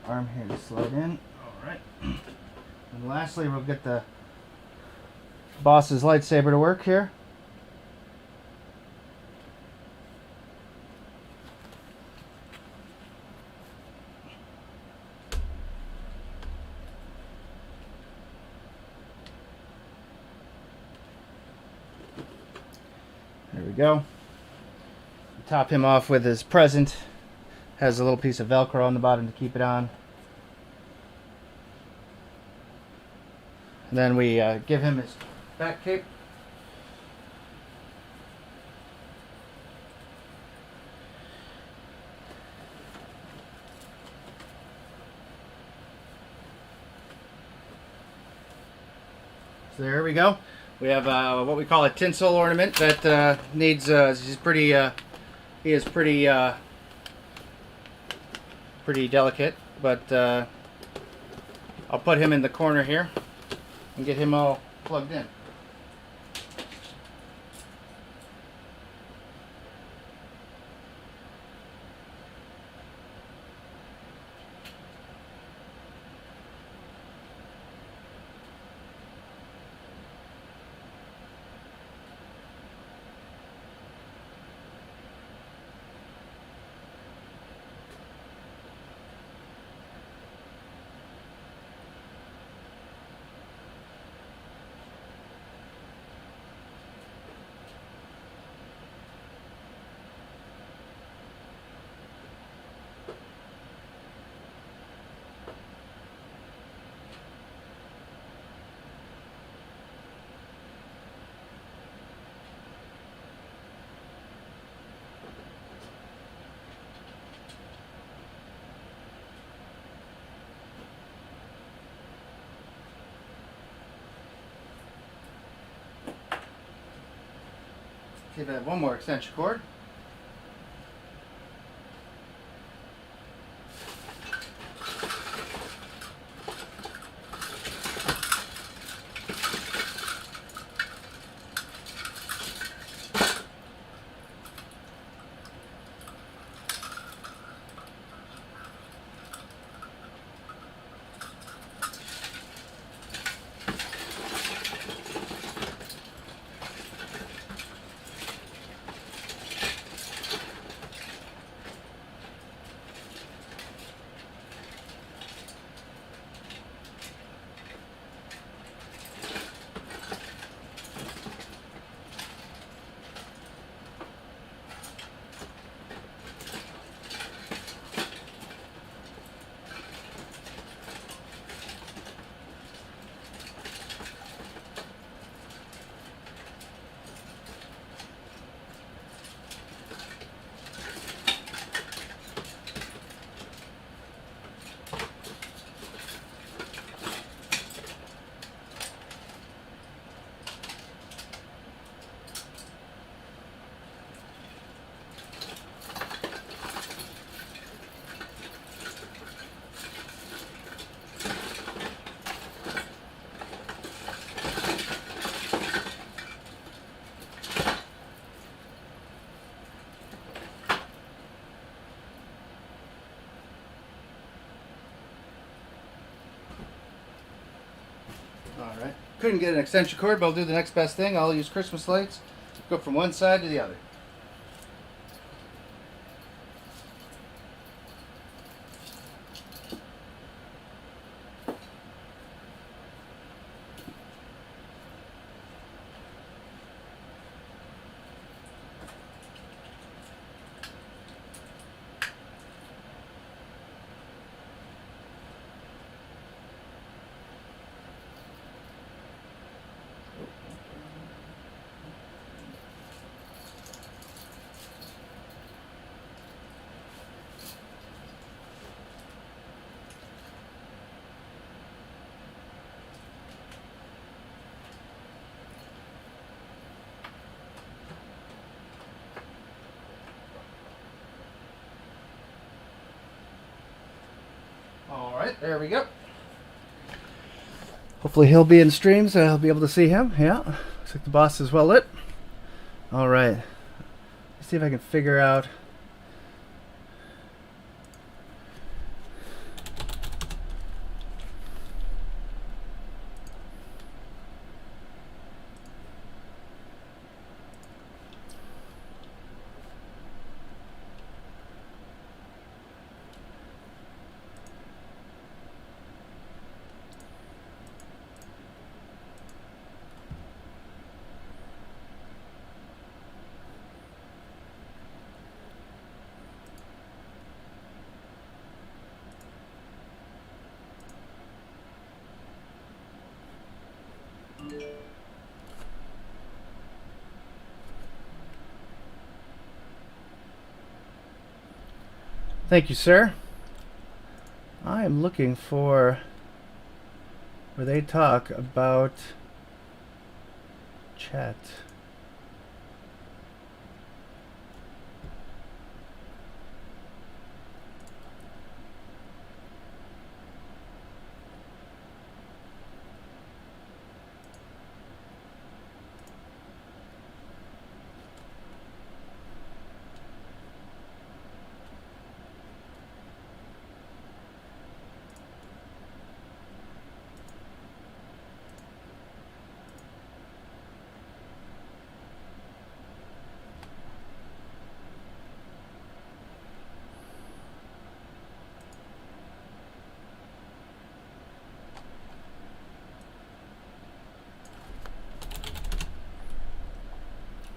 Arm here to slide in. Alright. And lastly, we'll get the boss's lightsaber to work here. There we go. Top him off with his present. Has a little piece of Velcro on the bottom to keep it on. And then we give him his back cape. So there we go. We have what we call a tinsel ornament that needs. He's pretty. He is pretty. Pretty delicate, but I'll put him in the corner here and get him all plugged in. See if I have one more extension cord. Alright. Couldn't get an extension cord, but I'll do the next best thing. I'll use Christmas lights. Go from one side to the other. Alright, there we go. Hopefully he'll be in stream so I'll be able to see him. Yeah, looks like the boss is well lit. Alright, let's see if I can figure out. Thank you, sir. I am looking for where they talk about chat.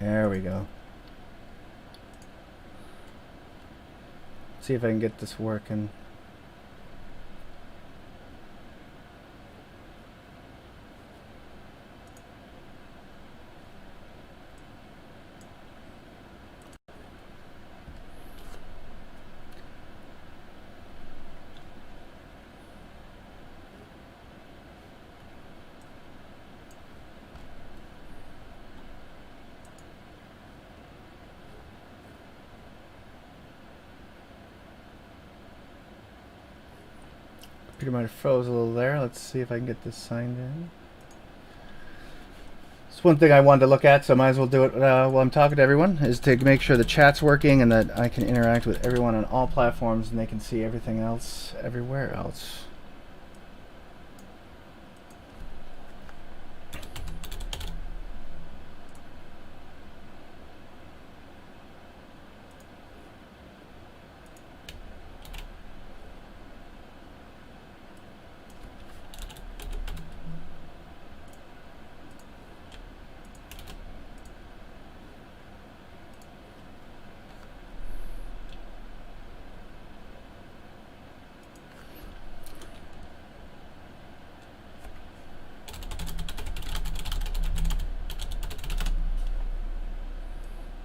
There we go. See if I can get this working. Computer might have froze a little there. Let's see if I can get this signed in. It's one thing I wanted to look at, so I might as well do it while I'm talking to everyone, is to make sure the chat's working and that I can interact with everyone on all platforms and they can see everything else everywhere else.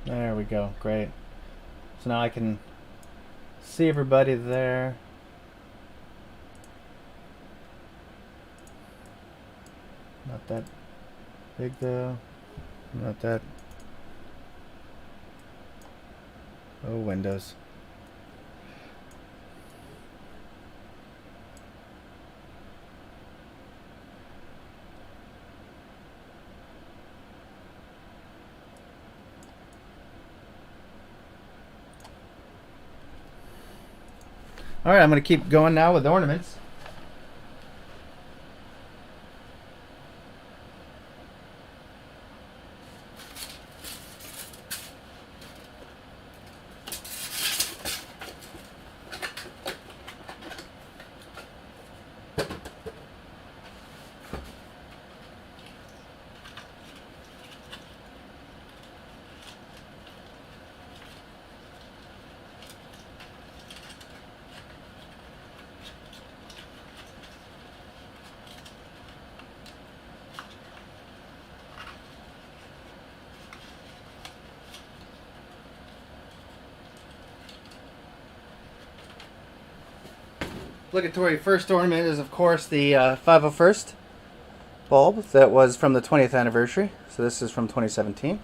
There we go. Great. So now I can see everybody there. Not that big though. Not that. Oh, Windows. All right, I'm going to keep going now with ornaments. Obligatory first ornament is, of course, the 501st bulb that was from the 20th anniversary. So this is from 2017.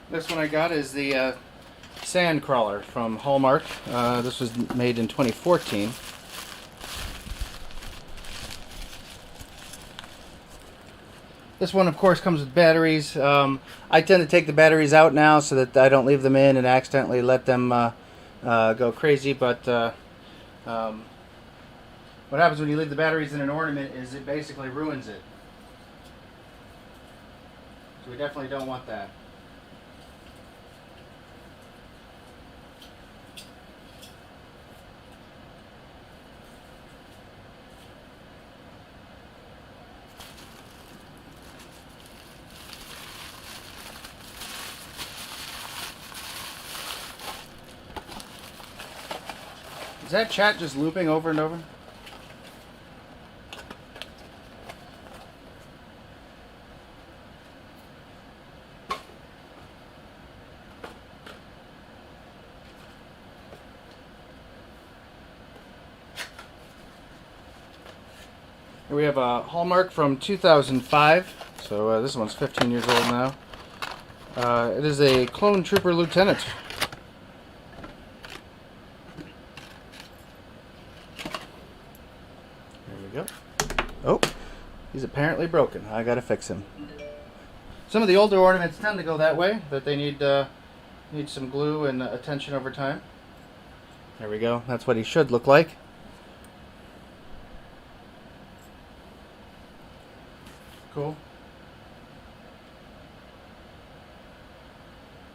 This one I got is the Sand Crawler from Hallmark. This was made in 2014. This one, of course, comes with batteries. I tend to take the batteries out now so that I don't leave them in and accidentally let them go crazy. But what happens when you leave the batteries in an ornament is it basically ruins it. So we definitely don't want that. Is that chat just looping over and over? Here we have a Hallmark from 2005. So this one's 15 years old now. It is a Clone Trooper Lieutenant. There we go. Oh, he's apparently broken. I gotta fix him. Some of the older ornaments tend to go that way, that they need some glue and attention over time. There we go. That's what he should look like. Cool.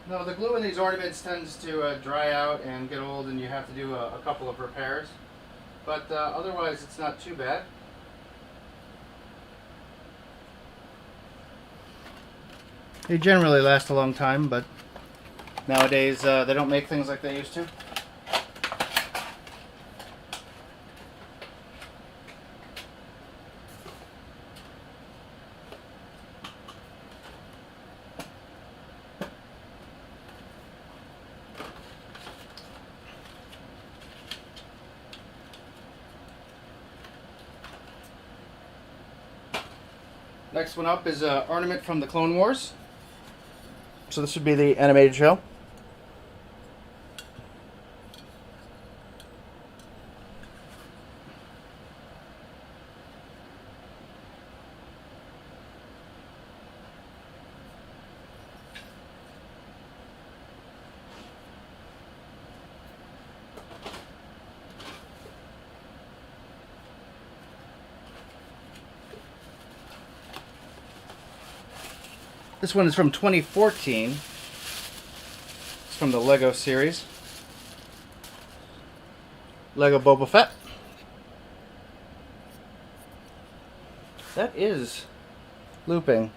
No, the glue in these ornaments tends to dry out and get old, and you have to do a couple of repairs. But otherwise, it's not too bad. They generally last a long time, but nowadays they don't make things like they used to. Next one up is an ornament from the Clone Wars. So this would be the animated show. This one is from 2014. It's from the Lego series. Lego Boba Fett. That is looping.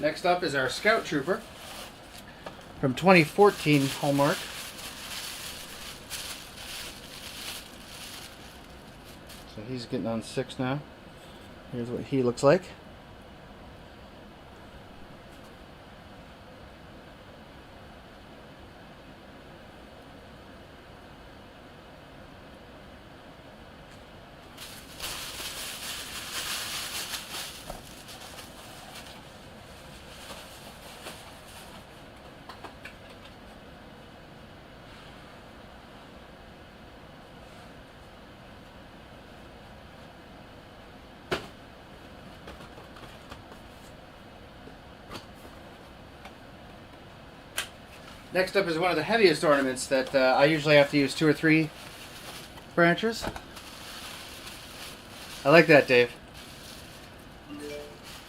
Next up is our Scout Trooper from 2014 Hallmark. So he's getting on 6 now. Here's what he looks like. Next up is one of the heaviest ornaments that I usually have to use 2 or 3 branches. I like that, Dave.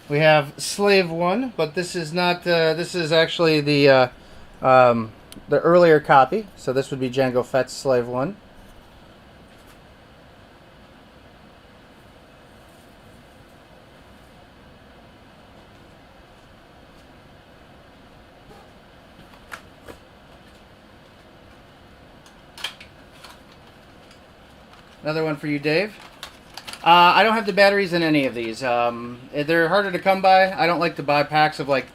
We have Slave 1, but this is not. This is actually the earlier copy. So this would be Jango Fett's Slave 1. Another one for you, Dave. I don't have the batteries in any of these. They're harder to come by. I don't like to buy packs of like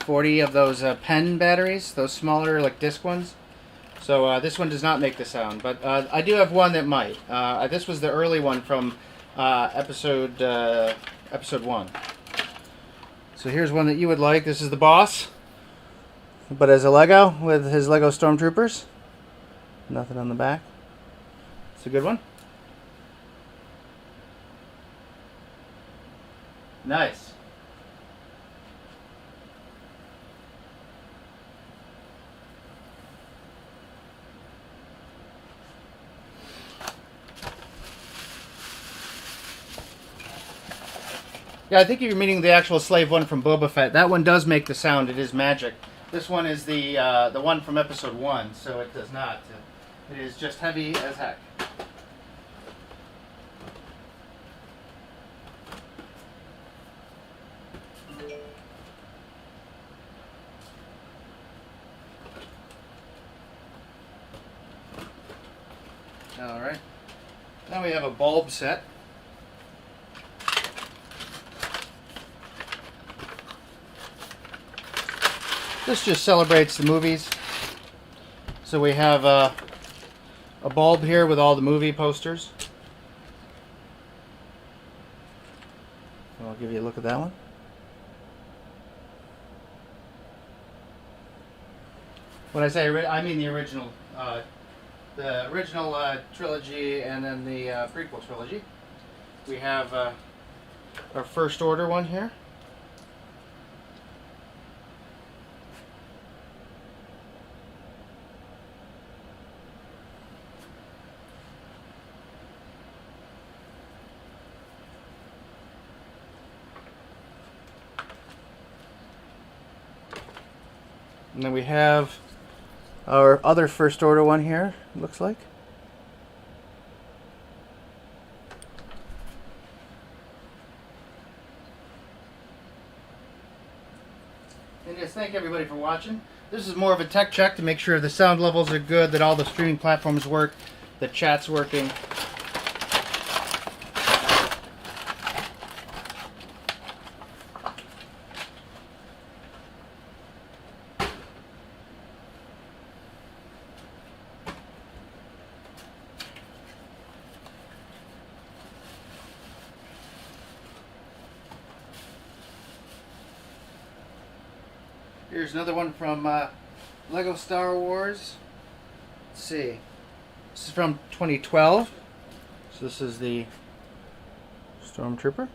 40 of those pen batteries, those smaller like disc ones. So this one does not make the sound, but I do have one that might. This was the early one from episode 1. So here's one that you would like. This is the boss, but as a Lego with his Lego Stormtroopers. Nothing on the back. It's a good one. Nice. Yeah, I think you're meaning the actual Slave 1 from Boba Fett. That one does make the sound. It is magic. This one is the one from episode 1, so it does not. It is just heavy as heck. All right. Now we have a bulb set. This just celebrates the movies. So we have a bulb here with all the movie posters. I'll give you a look at that one. When I say I mean the original trilogy and then the prequel trilogy. We have our First Order one here. And then we have our other First Order one here, looks like. And just thank everybody for watching. This is more of a tech check to make sure the sound levels are good, that all the streaming platforms work, the chat's working. Here's another one from Lego Star Wars. Let's see. This is from 2012. So this is the Stormtrooper.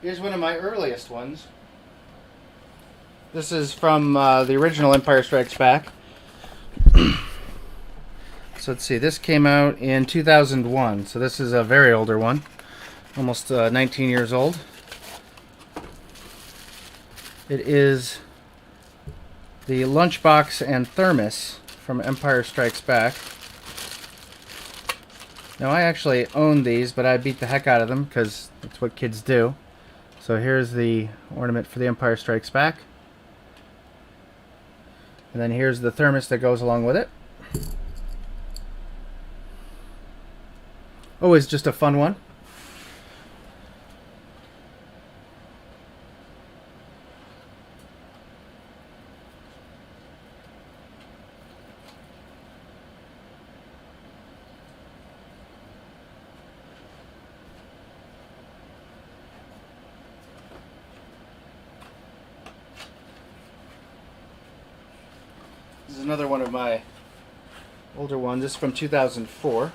Here's one of my earliest ones. This is from the original Empire Strikes Back. So let's see, this came out in 2001, so this is a very older one, almost 19 years old. It is the lunchbox and thermos from Empire Strikes Back. Now I actually own these, but I beat the heck out of them because that's what kids do. So here's the ornament for the Empire Strikes Back. And then here's the thermos that goes along with it. Always just a fun one. This is another one of my older ones. This is from 2004.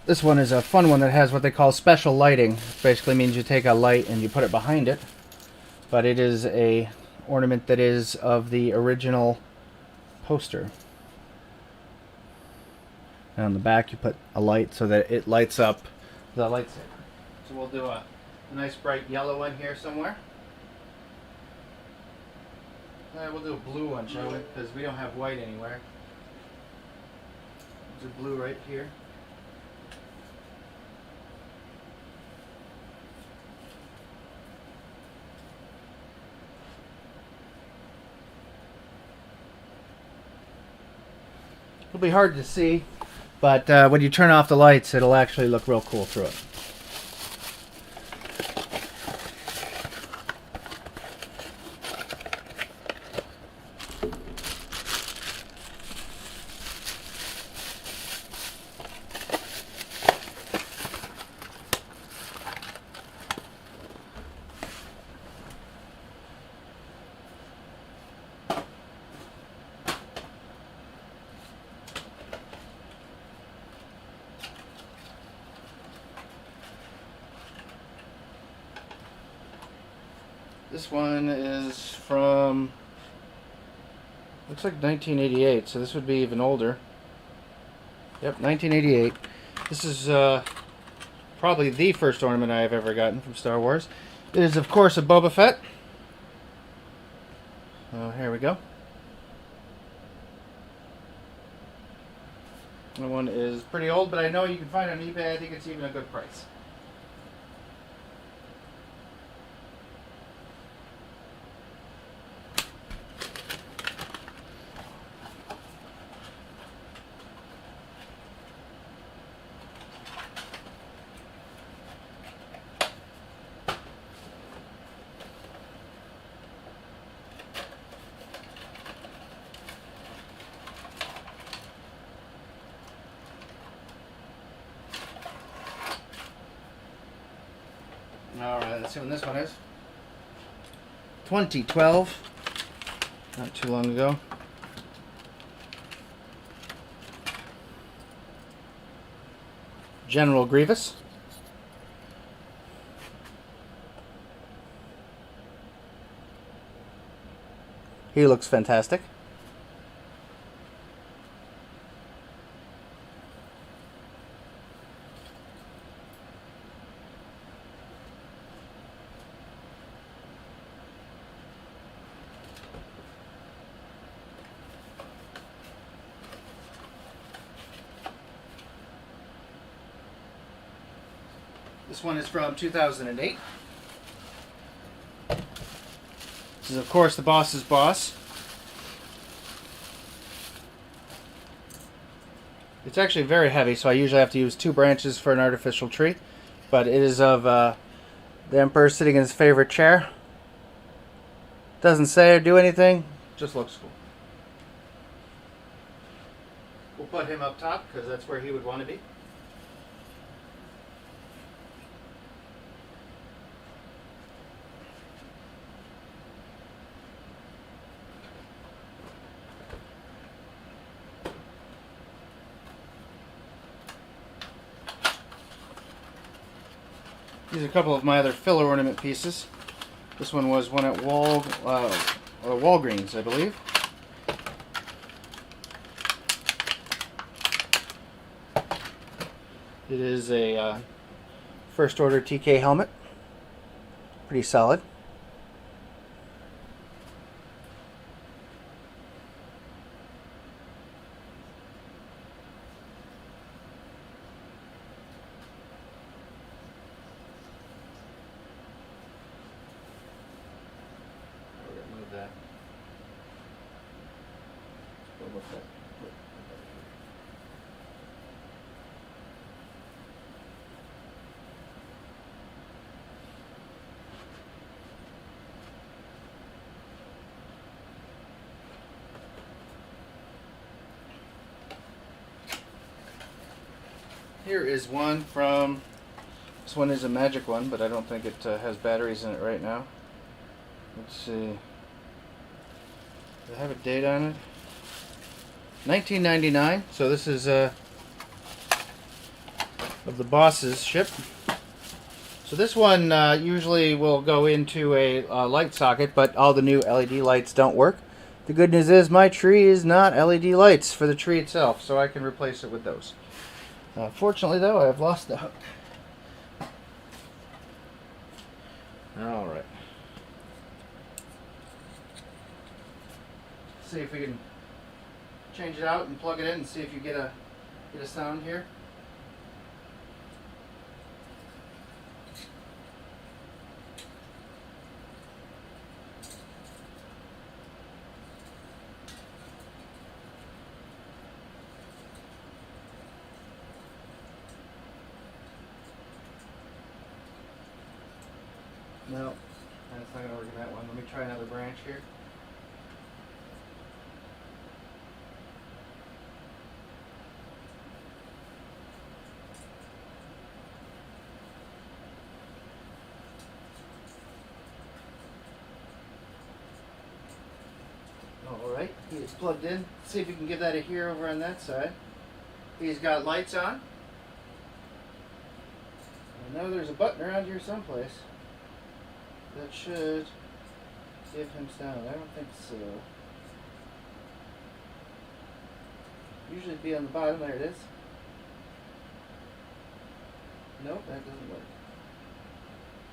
This one is a fun one that has what they call special lighting. It basically means you take a light and you put it behind it. But it is a ornament that is of the original poster. And on the back you put a light so that it lights up the lightsaber. So we'll do a nice bright yellow one here somewhere. We'll do a blue one, shall we? Because we don't have white anywhere. There's a blue right here. It'll be hard to see, but when you turn off the lights, it'll actually look real cool through it. This one is from Looks like 1988, so this would be even older. Yep, 1988. This is probably the first ornament I have ever gotten from Star Wars. It is, of course, a Boba Fett. Here we go. That one is pretty old, but I know you can find it on eBay. I think it's even a good price. Alright, let's see when this one is. 2012. Not too long ago. General Grievous. He looks fantastic. This one is from 2008. This is, of course, the boss's boss. It's actually very heavy, so I usually have to use 2 branches for an artificial tree. But it is of the Emperor sitting in his favorite chair. Doesn't say or do anything, just looks cool. We'll put him up top because that's where he would want to be. These are a couple of my other filler ornament pieces. This one was one at Walgreens, I believe. It is a First Order TK helmet. Pretty solid. Move that. Here is one from, this one is a magic one, but I don't think it has batteries in it right now. Let's see. Does it have a date on it? 1999. So this is of the boss's ship. So this one usually will go into a light socket, but all the new LED lights don't work. The good news is my tree is not LED lights for the tree itself, so I can replace it with those. Fortunately, though, I've lost the hook. All right. See if we can change it out and plug it in and see if you get a sound here. No, that's not going to work in that one. Let me try another branch here. Alright, he is plugged in. Let's see if we can give that a hear over on that side. He's got lights on. I know there's a button around here someplace that should give him sound. I don't think so. Usually be on the bottom. There it is. Nope, that doesn't work.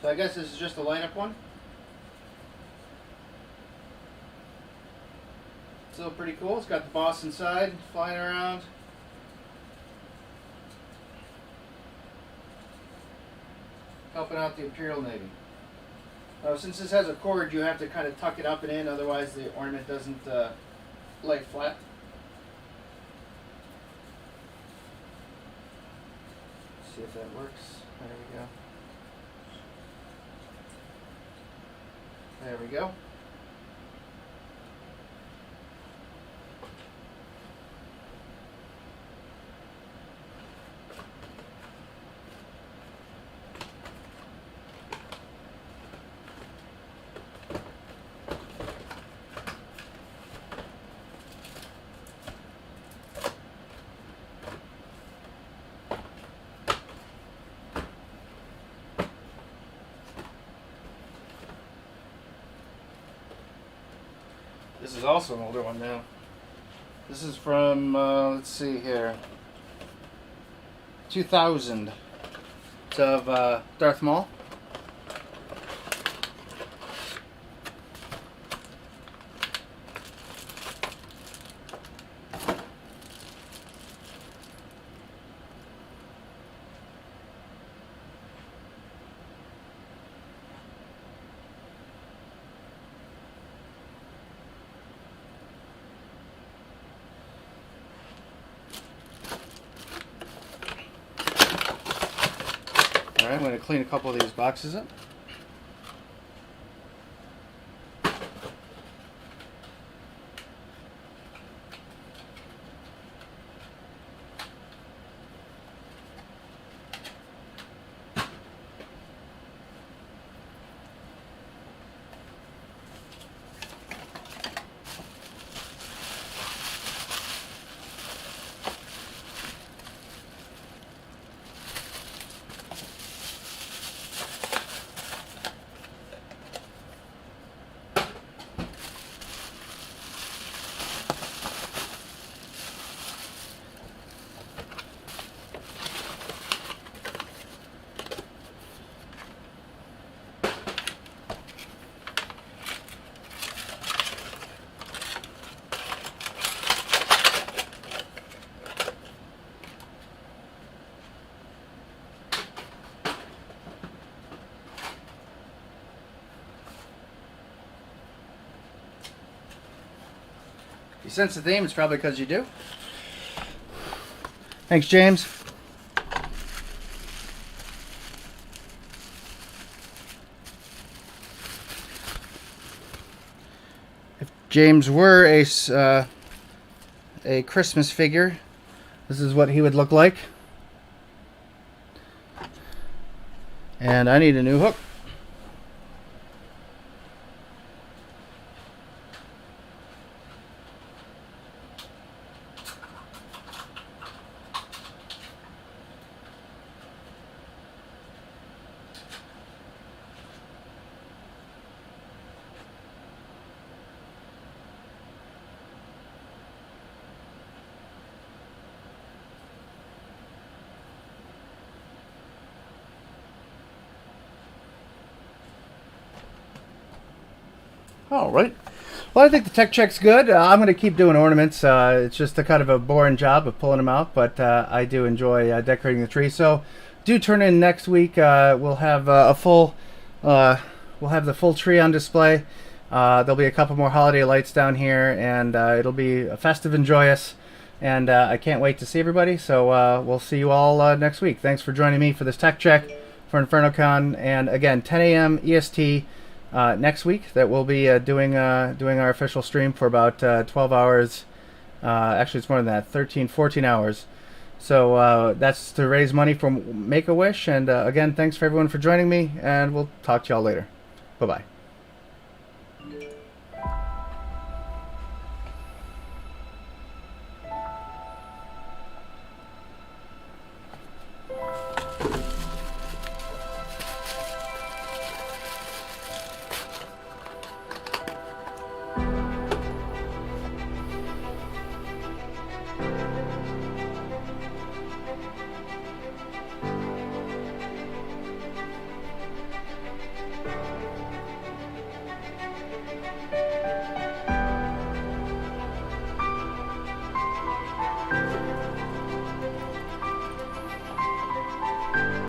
So I guess this is just a lineup one. Still pretty cool. It's got the boss inside, flying around. Helping out the Imperial Navy. Since this has a cord, you have to kind of tuck it up and in, otherwise the ornament doesn't lay flat. See if that works. There we go. There we go. This is also an older one now. This is from, let's see here, 2000. It's of Darth Maul. Alright, I'm going to clean a couple of these boxes up. You sense the theme, it's probably because you do. Thanks, James. If James were a Christmas figure, this is what he would look like. And I need a new hook. All right. Well, I think the tech check's good. I'm going to keep doing ornaments. It's just a kind of a boring job of pulling them out, but I do enjoy decorating the tree. So, do turn in next week. We'll have the full tree on display. There'll be a couple more holiday lights down here, and it'll be festive and joyous. And I can't wait to see everybody. So we'll see you all next week. Thanks for joining me for this tech check for InfernoCon. And again, 10 a.m. EST. Next week that we'll be doing our official stream for about 12 hours. Actually, it's more than that, 14 hours. So that's to raise money for Make-A-Wish. And again, thanks for everyone for joining me, and we'll talk to y'all later. Bye-bye.